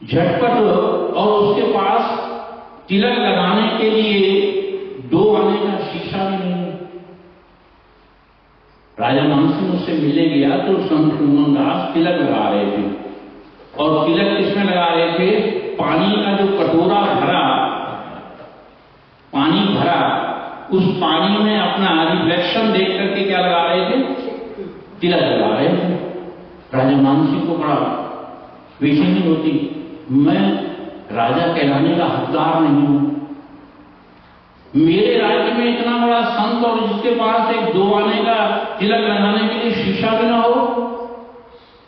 झटपट, और उसके पास तिलक लगाने के लिए 2 आने का शीशा भी नहीं है। राजा मानसिंह उससे मिलने गया तो संत कुम्मन दास तिलक लगा रहे थे, और तिलक किसमें लगा रहे थे, पानी का जो कटोरा भरा, पानी भरा, उस पानी में अपना रिफ्लेक्शन देख करके क्या लगा रहे थे, तिलक लगा रहे थे। राजा मानसिंह को बड़ा बेचैनी होती, मैं राजा कहलाने का हकदार नहीं हूं, मेरे राज्य में इतना बड़ा संत और जिसके पास एक 2 आने का तिलक लगाने के लिए शीशा भी ना हो।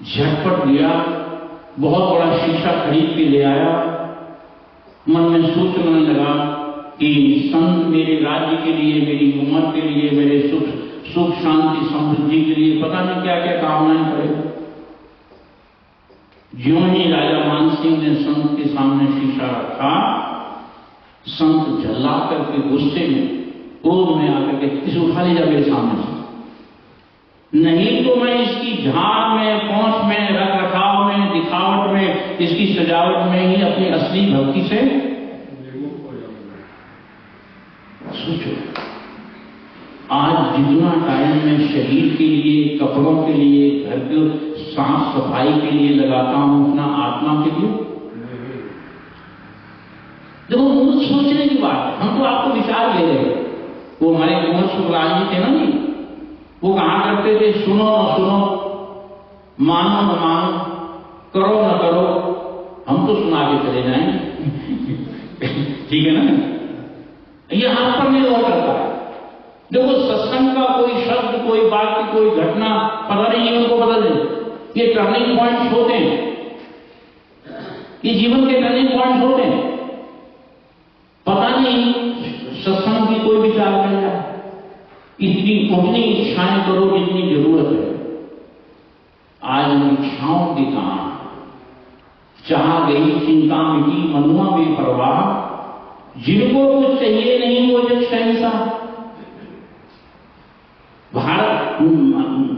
झटपट गया, बहुत बड़ा शीशा खरीद के ले आया। मन में सोचने लगा कि संत मेरे राज्य के लिए, मेरी उम्र के लिए, मेरे सुख शांति समृद्धि के लिए पता नहीं क्या क्या कामनाएं करेगा। ज्यों ही राजा मानसिंह ने संत के सामने शीशा रखा, संत झल्ला करके गुस्से में क्रोध में आकर के इसे उठा ले जा मेरे सामने से, नहीं तो मैं इसकी झाड़ में, पहुंच में, रख रखाव में, दिखावट में, इसकी सजावट में ही अपनी असली भक्ति से सोचो। आज जितना टाइम मैं शरीर के लिए, कपड़ों के लिए, घर के साफ सफाई के लिए लगाता हूं, उतना आत्मा के लिए। देखो मूर्ख सोचने की बात है, हम तो आपको विचार ले रहे हैं। वो हमारे कुंवर सुखराज जी थे ना जी, वो कहा करते थे, सुनो न सुनो, मानो न मानो, करो न करो, हम तो सुना के चले जाएंगे। ठीक है ना, ये आप पर निर्भर करता है। देखो सत्संग सत्संग का कोई शब्द, कोई वाक्य, कोई घटना पता नहीं जीवन को बदल दे। ये टर्निंग पॉइंट्स होते हैं, ये जीवन के टर्निंग पॉइंट्स होते हैं। पता नहीं सत्संग की कोई विचार कर जाए, इतनी उतनी इच्छाएं करो जितनी जरूरत है। आज उन इच्छाओं के कारण चाह गई चिंता मिटी मनुआ बेपरवाह, जिनको कुछ चाहिए नहीं वो जग शहंशाह।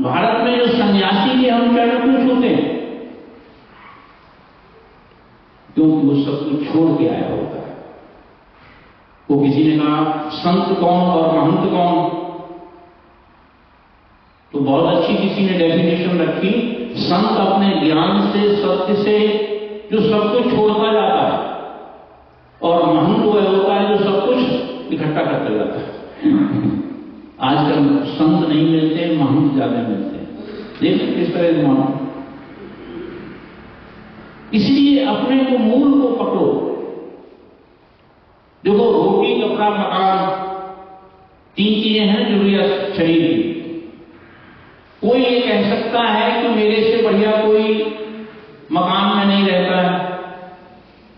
भारत में जो सन्यासी के हम चरण क्यों छूते हैं? क्योंकि वो सब कुछ छोड़ के आया होता है। वो किसी ने कहा संत कौन और महंत कौन, तो बहुत अच्छी किसी ने डेफिनेशन रखी, संत अपने ज्ञान से, सत्य से जो सब कुछ छोड़ता जाता है, और महंत वो होता है जो सब कुछ इकट्ठा करता जाता है। आजकल संत नहीं मिलते, महंत ज्यादा मिलते हैं। देखो किस तरह मानो। इसलिए अपने को मूल को पकड़ो। देखो रोटी, कपड़ा, मकान, 3 चीजें हैं जरूरियात शरीर की। कोई ये कह सकता है कि मेरे से बढ़िया कोई मकान में नहीं रहता है,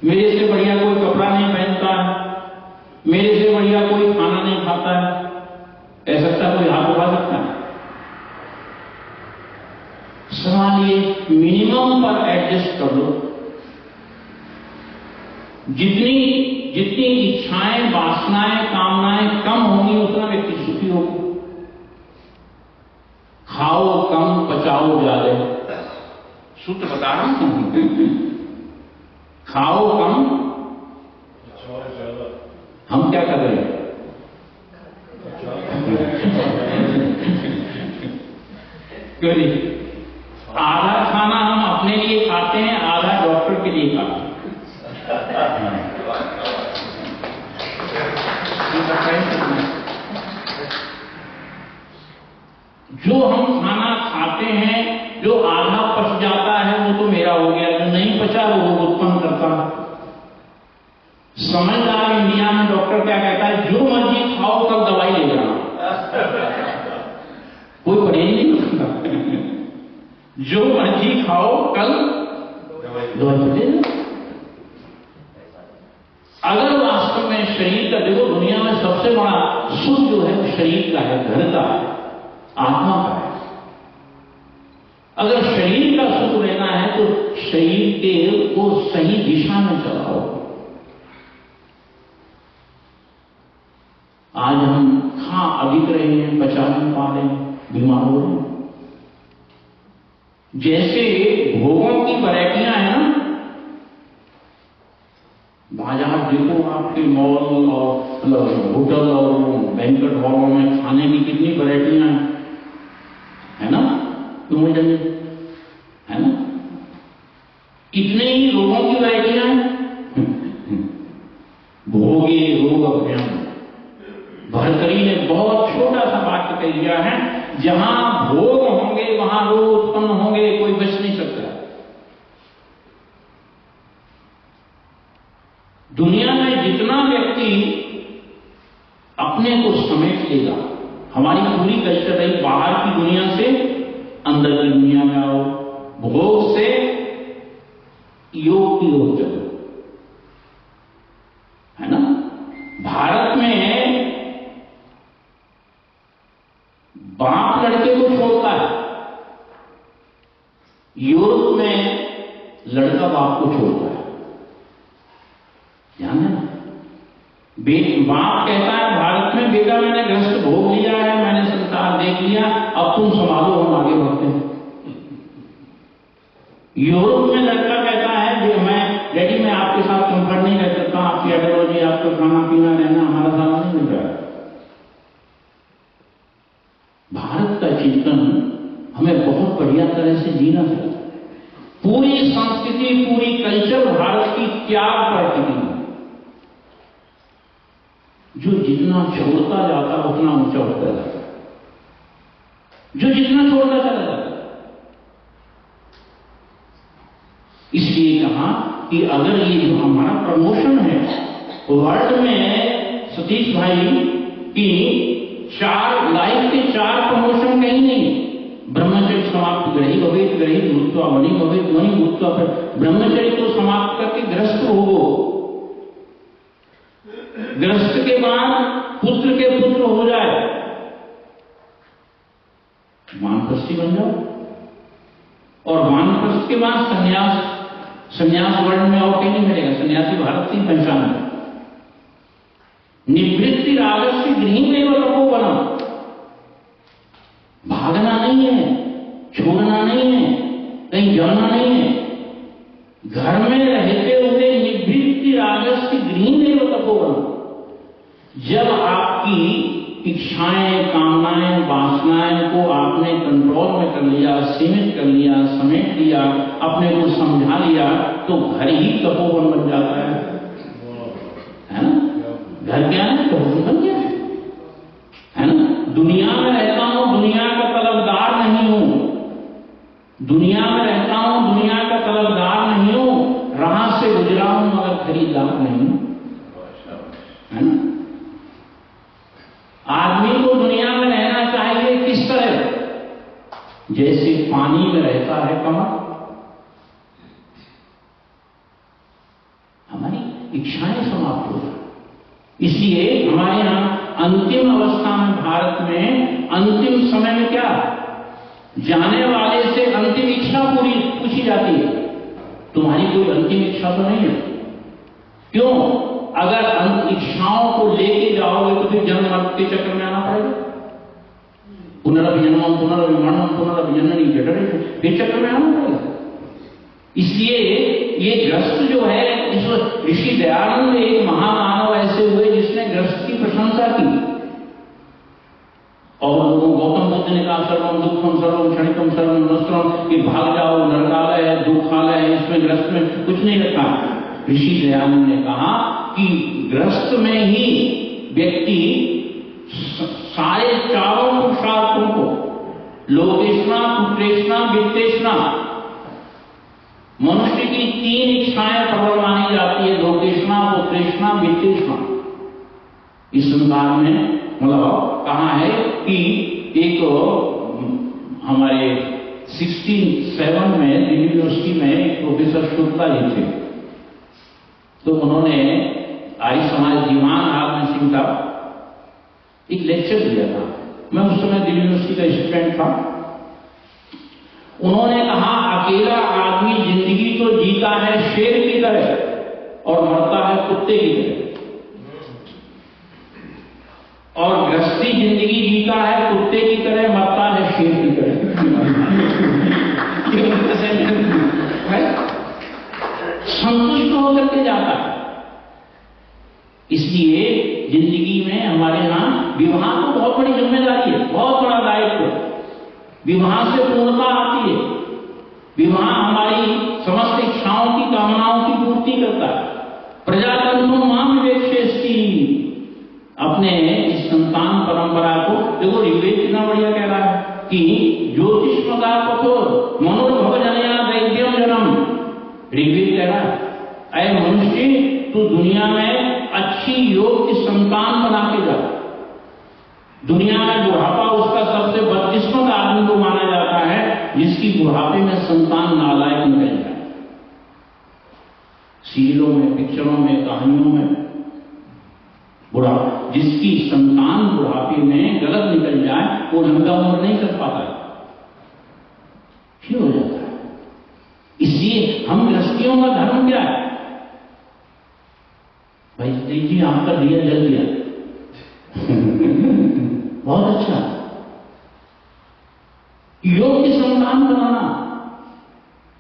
मेरे से बढ़िया कोई कपड़ा नहीं पहनता है, मेरे से बढ़िया कोई खाना नहीं खाता है। कह सकता कोई हाथ उठा सकता है? सवाल ये मिनिमम पर एडजस्ट कर लो। जितनी इच्छाएं, वासनाएं, कामनाएं कम होंगी उतना व्यक्ति सुखी होगा। खाओ कम, पचाओ ज्यादा। सूत्र बता रहा हूं। खाओ कम, हम क्या कर रहे हैं? क्यों नहीं? आधा खाना हम अपने लिए खाते हैं, आधा डॉक्टर के लिए खाते हैं। जो हम खाना खाते हैं, जो आधा पच जाता है वो तो मेरा हो गया, जो नहीं पचा वो उत्पन्न करता है। समझदार इंडिया में डॉक्टर क्या कहता है, जो मर्जी खाओ कल दवाई ले जाना। कोई परहेज नहीं करता। जो मर्जी खाओ कल दवाई ले जाना। अगर वास्तव में शरीर का, देखो दुनिया में सबसे बड़ा सुख जो है वो शरीर का है, घर का है, आत्मा का है। अगर शरीर का सुख लेना है तो शरीर के को सही दिशा में चलाओ। आज हम खा अधिक रहे हैं, पचा नहीं पा रहे हैं, बीमार हो रहे हैं। जैसे भोगों की वैरायटियां हैं ना, बाजार देखो, आपके मॉल और होटल और बैंक्वेट हॉलों में खाने की कितनी वैरायटियां हैं, है ना? तुम है ना? कितने ही लोगों की वैरायटियां हैं। भोगे रोग अभियान, भरतरी ने बहुत छोटा सा वाक्य कह दिया है, जहां भोग होंगे वहां रोग उत्पन्न होंगे, कोई बच नहीं सकता। दुनिया में जितना व्यक्ति अपने को समेट लेगा, हमारी पूरी कल्चर रही बाहर की दुनिया से अंदर की दुनिया में आओ, भोग से योग की ओर चलो, है ना? भारत में बाप लड़के को छोड़ता है, यूरोप में लड़का बाप को छोड़ता है। ध्यान है ना? बाप कहता है भारत में, बेटा मैंने ग्रस्त भोग लिया है, मैंने संसार देख लिया, अब तुम संभालो, हम आगे बढ़ते हैं। यूरोप में लड़का कहता है कि डैडी मैं आपके साथ कंफर्ट नहीं रह सकता, आपकी आइडियोलॉजी, आपको खाना पीना रहना हमारा साथ नहीं मिल रहा है। भारत का चिंतन हमें बहुत बढ़िया तरह से जीना चाहिए। पूरी संस्कृति, पूरी कल्चर भारत की त्याग पर टिकी है। जो जितना छोड़ता जाता उतना ऊंचा उठता जाता, जो जितना छोड़ता चला जाता। इसलिए कहा कि अगर ये जो हमारा प्रमोशन है वर्ल्ड में, सतीश भाई, की लाइफ के चार प्रमोशन कहीं नहीं। ब्रह्मचर्य समाप्त ग्रही भवेत ग्रही भूत्वा वनि भवेत वनि भूत्वा, ब्रह्मचर्य को समाप्त करके गृहस्थ हो, गृहस्थ के बाद पुत्र के पुत्र हो जाए, वानप्रस्थी बन जाओ, और वानप्रस्थ के बाद संन्यास, संन्यास वर्ण में और कहीं नहीं मिलेगा, सन्यासी भारत की पहचान है। निवृत्ति रागस्य गृहीमेव तपोवनम, भागना नहीं है, छोड़ना नहीं है, कहीं जाना नहीं है, घर में रहते हुए निवृत्ति रागस्य गृहीमेव तपोवनम। जब आपकी इच्छाएं, कामनाएं, वासनाएं को आपने कंट्रोल में कर लिया, सीमित कर लिया, समेट लिया, अपने को समझा लिया, तो घर ही तपोवन बन जाता है ना? घर क्या है? तपोवन बन गया है ना? दुनिया में रहता हूं, दुनिया का तलबदार नहीं हूं, दुनिया में रहता हूं, दुनिया का तलबदार नहीं हूं, राह से गुजरा हूं मगर खरीदार नहीं हूं, है ना? आदमी को दुनिया में रहना चाहिए किस तरह? जैसे पानी में रहता है कमल। हमारी इच्छाएं समाप्त हो जाए। इसलिए हमारे यहां अंतिम अवस्था में, भारत में अंतिम समय में क्या, जाने वाले से अंतिम इच्छा पूछी जाती है। तुम्हारी कोई अंतिम इच्छा तो नहीं है? क्यों? अगर इच्छाओं को लेके जाओगे तो फिर जन्म मरण के चक्कर में आना पड़ेगा। पुनरभिजन्मम पुनरभिमरणम पुनरभिजननी जठरे, फिर चक्कर में आना पड़ेगा। इसलिए ये ग्रस्त जो है, इस ऋषि दयानंद एक महामानव ऐसे हुए जिसने ग्रस्त की प्रशंसा की, और गौतम बुद्ध ने कहा सर्वम दुखम सर्वम क्षणिकम सर्वम नश्वरम, कि भाग जाओ, नरकालय है, दुखालय है, इसमें ग्रस्त में कुछ नहीं रखा। ऋषि दयानंद ने कहा कि ग्रस्त में ही व्यक्ति सारे चारों पुरुषार्थों को, लोकेशना, पुत्रेशना, वित्तेशना, मनुष्य की तीन इच्छाएं प्रबल मानी जाती है, लोकेशना, पुत्रेशना, वित्तेशना। इस संसार में मतलब कहा है कि एक हमारे 67 में दिल्ली यूनिवर्सिटी में एक प्रोफेसर शुक्ला जी थे, तो उन्होंने आर्य समाज दीवान आदमी सिंह का एक लेक्चर दिया था। मैं उस समय दिल्ली यूनिवर्सिटी का स्टूडेंट था। उन्होंने कहा अकेला आदमी जिंदगी तो जीता है शेर की तरह और मरता है कुत्ते की तरह, और गृहस्थी जिंदगी जीता है कुत्ते की तरह, मरता है शेर की तरह। संतुष्ट होकर के जाता है। इसलिए जिंदगी में हमारे यहां विवाह को बहुत बड़ी जिम्मेदारी है, बहुत बड़ा दायित्व। विवाह से पूर्णता आती है। विवाह हमारी समस्त इच्छाओं की, कामनाओं की पूर्ति करता है। प्रजातंतु माम विवेक्षेस्ति, अपने इस संतान परंपरा को देखो, ऋग्वेद कितना बढ़िया कह रहा है कि ज्योतिष्मता कठोर मनोभव जनया दैव्यम जन्म। ऋग्वेद कह रहा है, अय मनुष्य तू दुनिया में अच्छी योग की संतान बना के जा। दुनिया में बुढ़ापा उसका सबसे बदकिस्मत आदमी को माना जाता है जिसकी बुढ़ापे में संतान नालायक निकल जाए। सीरियलों में, पिक्चरों में, कहानियों में जिसकी संतान बुढ़ापे में गलत निकल जाए वो लंबा उम्र नहीं कर पाता है, क्यों हो जाता है? इसलिए हम गृहस्थियों का धर्म क्या है? भाई जी आपका दिया जल दिया बहुत अच्छा। योग की संतान बनाना,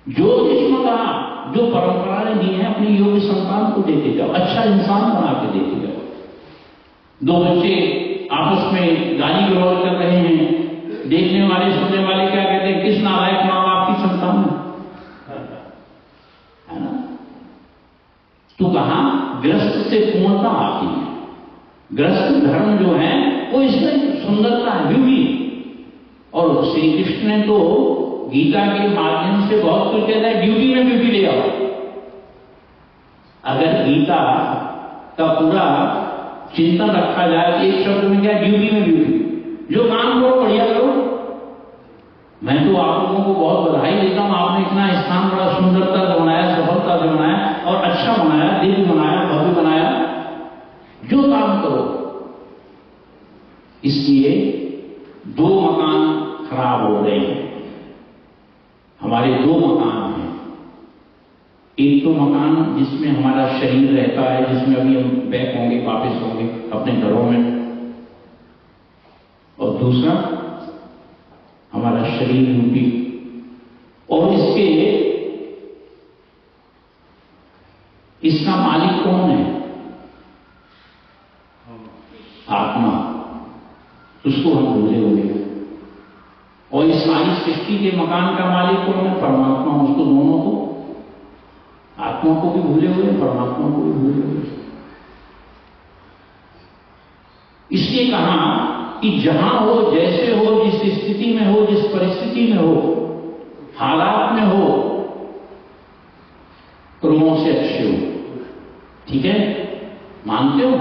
ज्योतिष में कहा जो परंपरा ने दी है अपनी योग की संतान को देते जाओ, अच्छा इंसान बना के देते जाओ। दो बच्चे आपस में गाली गलौज कर रहे हैं, देखने वाले सुनने वाले क्या कहते हैं, किस नालायक मां बाप की संतान है ना? तो कहा ग्रस्त से पूर्णता आती है। ग्रस्त धर्म जो है वो इसमें सुंदरता है, ब्यूटी। और श्री कृष्ण ने तो गीता के माध्यम से बहुत कुछ कहता है, ड्यूटी में ब्यूटी ले आओ। अगर गीता का पूरा चिंतन रखा जाए तो एक शब्द में क्या, ड्यूटी में ब्यूटी। जो काम करो बढ़िया 2 मकान खराब हो गए हैं। हमारे 2 मकान हैं। एक तो मकान जिसमें हमारा शरीर रहता है, जिसमें अभी हम बैक होंगे, वापस होंगे अपने घरों में, और दूसरा हमारा शरीर रूपी। और इसका मालिक कौन है? आत्मा। उसको हम भूले हुए हैं। और इस सारी सृष्टि के मकान का मालिक कौन है? परमात्मा। उसको दोनों को, आत्मा को भी भूले हुए, परमात्मा को भी भूले हुए। इसलिए कहा कि जहां हो, जैसे हो, जिस स्थिति में हो, जिस परिस्थिति में हो, हालात में हो, कर्मों से अच्छे हो। ठीक है? मानते हो?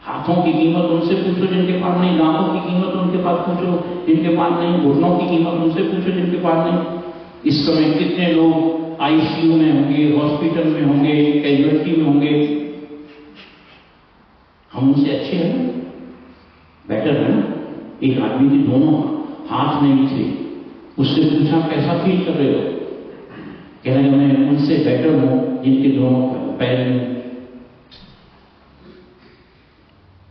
हाथों की कीमत उनसे पूछो जिनके पास नहीं, दांतों की कीमत उनके पास पूछो जिनके पास नहीं, घुटनों की कीमत उनसे पूछो जिनके पास नहीं। इस समय कितने लोग आईसीयू में होंगे, हॉस्पिटल में होंगे, कैजुअलिटी में होंगे। हम उनसे अच्छे हैं ना? बेटर है ना? एक आदमी के दोनों हाथ नहीं थे, उससे पूछा कैसा फील कर रहे हो? कह रहे मैं उनसे बेटर हूं जिनके दोनों पैर नहीं।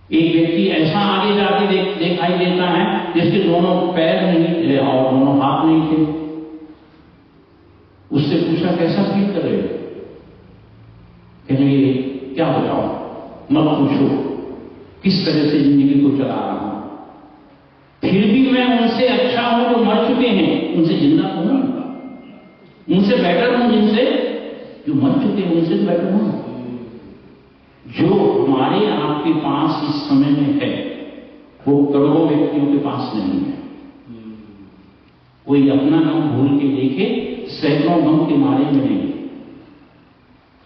एक व्यक्ति ऐसा आगे जाके दिखाई देता है जिसके दोनों पैर नहीं थे और दोनों हाथ नहीं थे। उससे पूछा कैसा फील कर रहे हो? कहेंगे क्या बताओ, मत पूछो, किस तरह से जिंदगी को चला रहा हूं। फिर भी मैं उनसे अच्छा हूं जो मर चुके हैं, उनसे जिंदा हूं, उनसे बेटर हूं जिनसे जो मर चुके हैं, उनसे बेटर हूं। जो हमारे आपके पास इस समय में है वो करोड़ों व्यक्तियों के पास नहीं है। कोई अपना गम भूल के देखे, सैकड़ों गम के मारे में नहीं।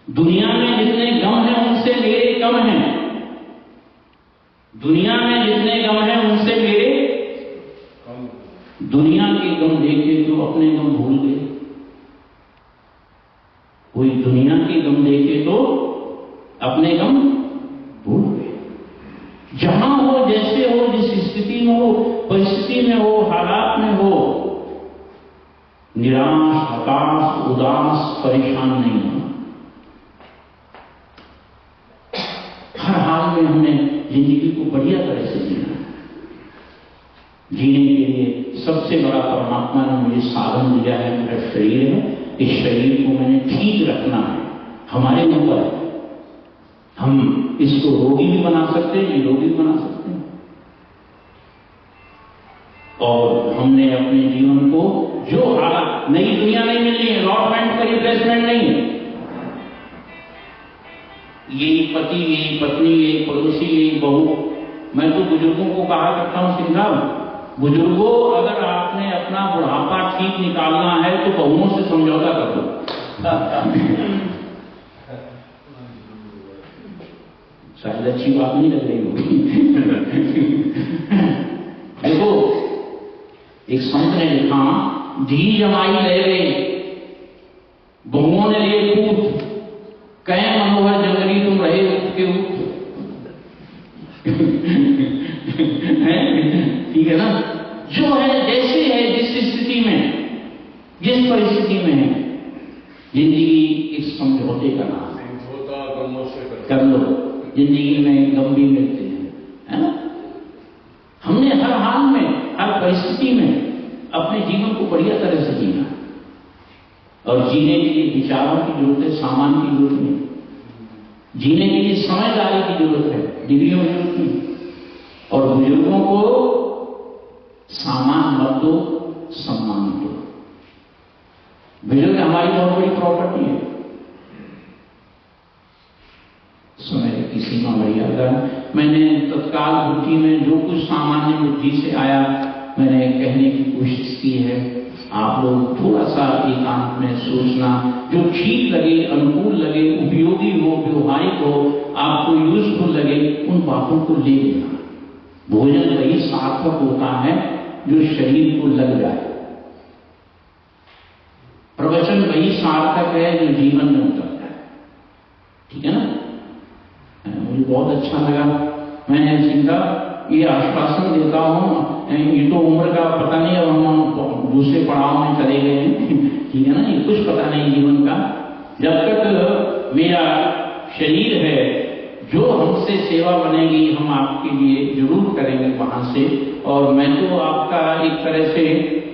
दुनिया में जितने गम हैं उनसे मेरे कम हैं। दुनिया में जितने गम हैं उनसे मेरे कम। दुनिया के गम देखे तो अपने गम भूल गए। कोई दुनिया के गम देखे तो अपने गम भूल गए। जहां हो, जैसे हो, जिस स्थिति में हो, परिस्थिति में हो, हालात में हो, निराश, हताश, उदास, परेशान नहीं हो। हर हाल में हमें जिंदगी को बढ़िया तरह से जीना है। जीने के लिए सबसे बड़ा परमात्मा ने मुझे साधन दिया है, मेरा शरीर है। इस शरीर को मैंने ठीक रखना है, हमारे ऊपर है। हम इसको रोगी भी बना सकते हैं, निरोगी भी बना सकते हैं। और हमने अपने जीवन को जो हालात, नई दुनिया नहीं मिलनी है, अलॉटमेंट का रिप्लेसमेंट नहीं है। यही पति, यही पत्नी, यही पड़ोसी, यही बहू। मैं तो बुजुर्गों को कहा करता हूं, सिंह साहब, बुजुर्गों अगर आपने अपना बुढ़ापा ठीक निकालना है तो बहुओं से समझौता कर दो। शायद अच्छी बात नहीं लग रही होगी। देखो, एक संत ने लिखा, धी जमाई ले गए, बहुओं ने लिए कूद, कहे मनोहर जंगली तुम रहे उठ के उठ। ठीक है ना? जो है, जैसे है, जिस स्थिति में, जिस परिस्थिति में है, जिंदगी एक समझौते का नाम है। कर लो, जिंदगी में गम भी मिलते हैं, है ना? हमने हर हाल में, हर परिस्थिति में अपने जीवन को बढ़िया तरह से जीना है। और जीने के लिए विचारों की जरूरत है, सामान की जरूरत नहीं। जीने के लिए समझदारी की जरूरत है, डिग्रियों की जरूरत नहीं। और बुजुर्गों को सामान मत दो, सम्मान दो। बुजुर्ग हमारी बहुत बड़ी प्रॉपर्टी है। समय की सीमा मर्यादा। मैंने तत्काल बुद्धि में जो कुछ सामान्य बुद्धि से आया मैंने कहने की कोशिश की है। आप लोग थोड़ा सा एकांत में सोचना, जो ठीक लगे, अनुकूल लगे, उपयोगी हो, व्यवहारिक हो, आपको यूजफुल लगे, उन बातों को ले लेना। भोजन वही सार्थक होता है जो शरीर को लग जाए। प्रवचन वही सार्थक है जो जीवन में उतर जाए। ठीक है ना? मुझे बहुत अच्छा लगा। मैं सीधा ये आश्वासन देता हूं तो उम्र का पता नहीं, अब हम दूसरे पड़ाव में चले गए हैं, ठीक है ना, ये कुछ पता नहीं जीवन का। जब तक मेरा शरीर है, जो हमसे सेवा बनेगी हम आपके लिए जरूर करेंगे वहां से। और मैं तो आपका एक तरह से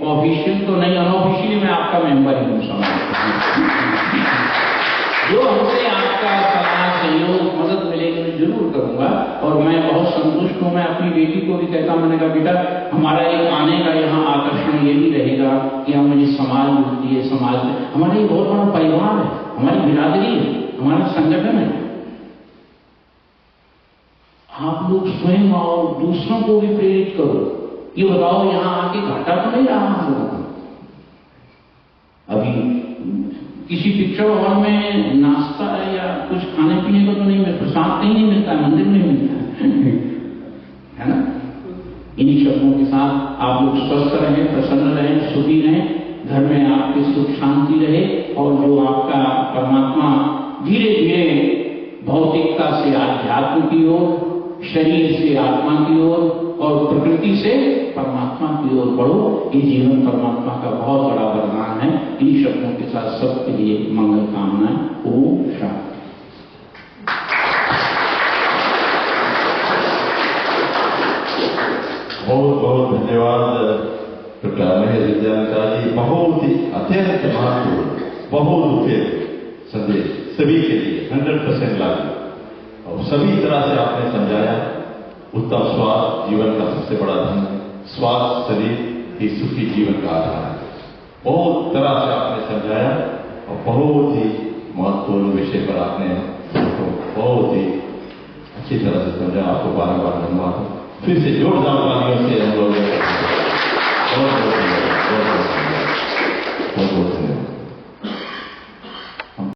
ऑफिशियल तो नहीं, अनऑफिशियली मैं आपका मेंबर ही हूँ समाज। जो हमसे आपका सलाह सहयोग मदद मिलेगी मैं जरूर करूंगा। और मैं बहुत संतुष्ट हूं। मैं अपनी बेटी को भी कहता, मैंने कहा बेटा हमारा एक आने का यहाँ आकर्षण ये भी रहेगा कि हम मुझे समाज मिलती है, समाज में हमारा ये बहुत बड़ा परिवार है, हमारी बिरादरी है, हमारा संगठन है। आप लोग स्वयं आओ, दूसरों को भी प्रेरित करो। ये बताओ यहाँ आके घाटा तो नहीं रहा हम लोगों को? अभी किसी पिक्चर हॉल में नाश्ता या कुछ खाने पीने को तो नहीं मिलता, प्रसाद कहीं नहीं मिलता, मंदिर में मिलता है ना। इन्हीं शब्दों के साथ आप लोग स्वस्थ रहें, प्रसन्न रहें, सुखी रहें, घर में आपकी सुख शांति रहे। और जो आपका परमात्मा धीरे धीरे भौतिकता से आध्यात्म की ओर, शरीर से आत्मा की ओर और प्रकृति से परमात्मा की ओर बढ़ो। ये जीवन परमात्मा का बहुत बड़ा वरदान है। इन शब्दों के साथ सबके लिए मंगल कामनाएं। ओम शांति। बहुत बहुत धन्यवाद डॉक्टर महेश विद्यालय जी। बहुत ही अत्यंत महत्वपूर्ण, बहुत उपयुक्त संदेश सभी के लिए 100% लागू, और सभी तरह से आपने समझाया। उत्तम स्वास्थ्य जीवन का सबसे बड़ा धन है। स्वास्थ्य शरीर ही सुखी जीवन का आधार है। बहुत तरह से आपने समझाया और बहुत ही महत्वपूर्ण विषय पर आपने बहुत ही अच्छी तरह से समझाया। आपको बार-बार धन्यवाद। फिर से जोरदार तालियों से हम लोग बहुत बहुत धन्यवाद।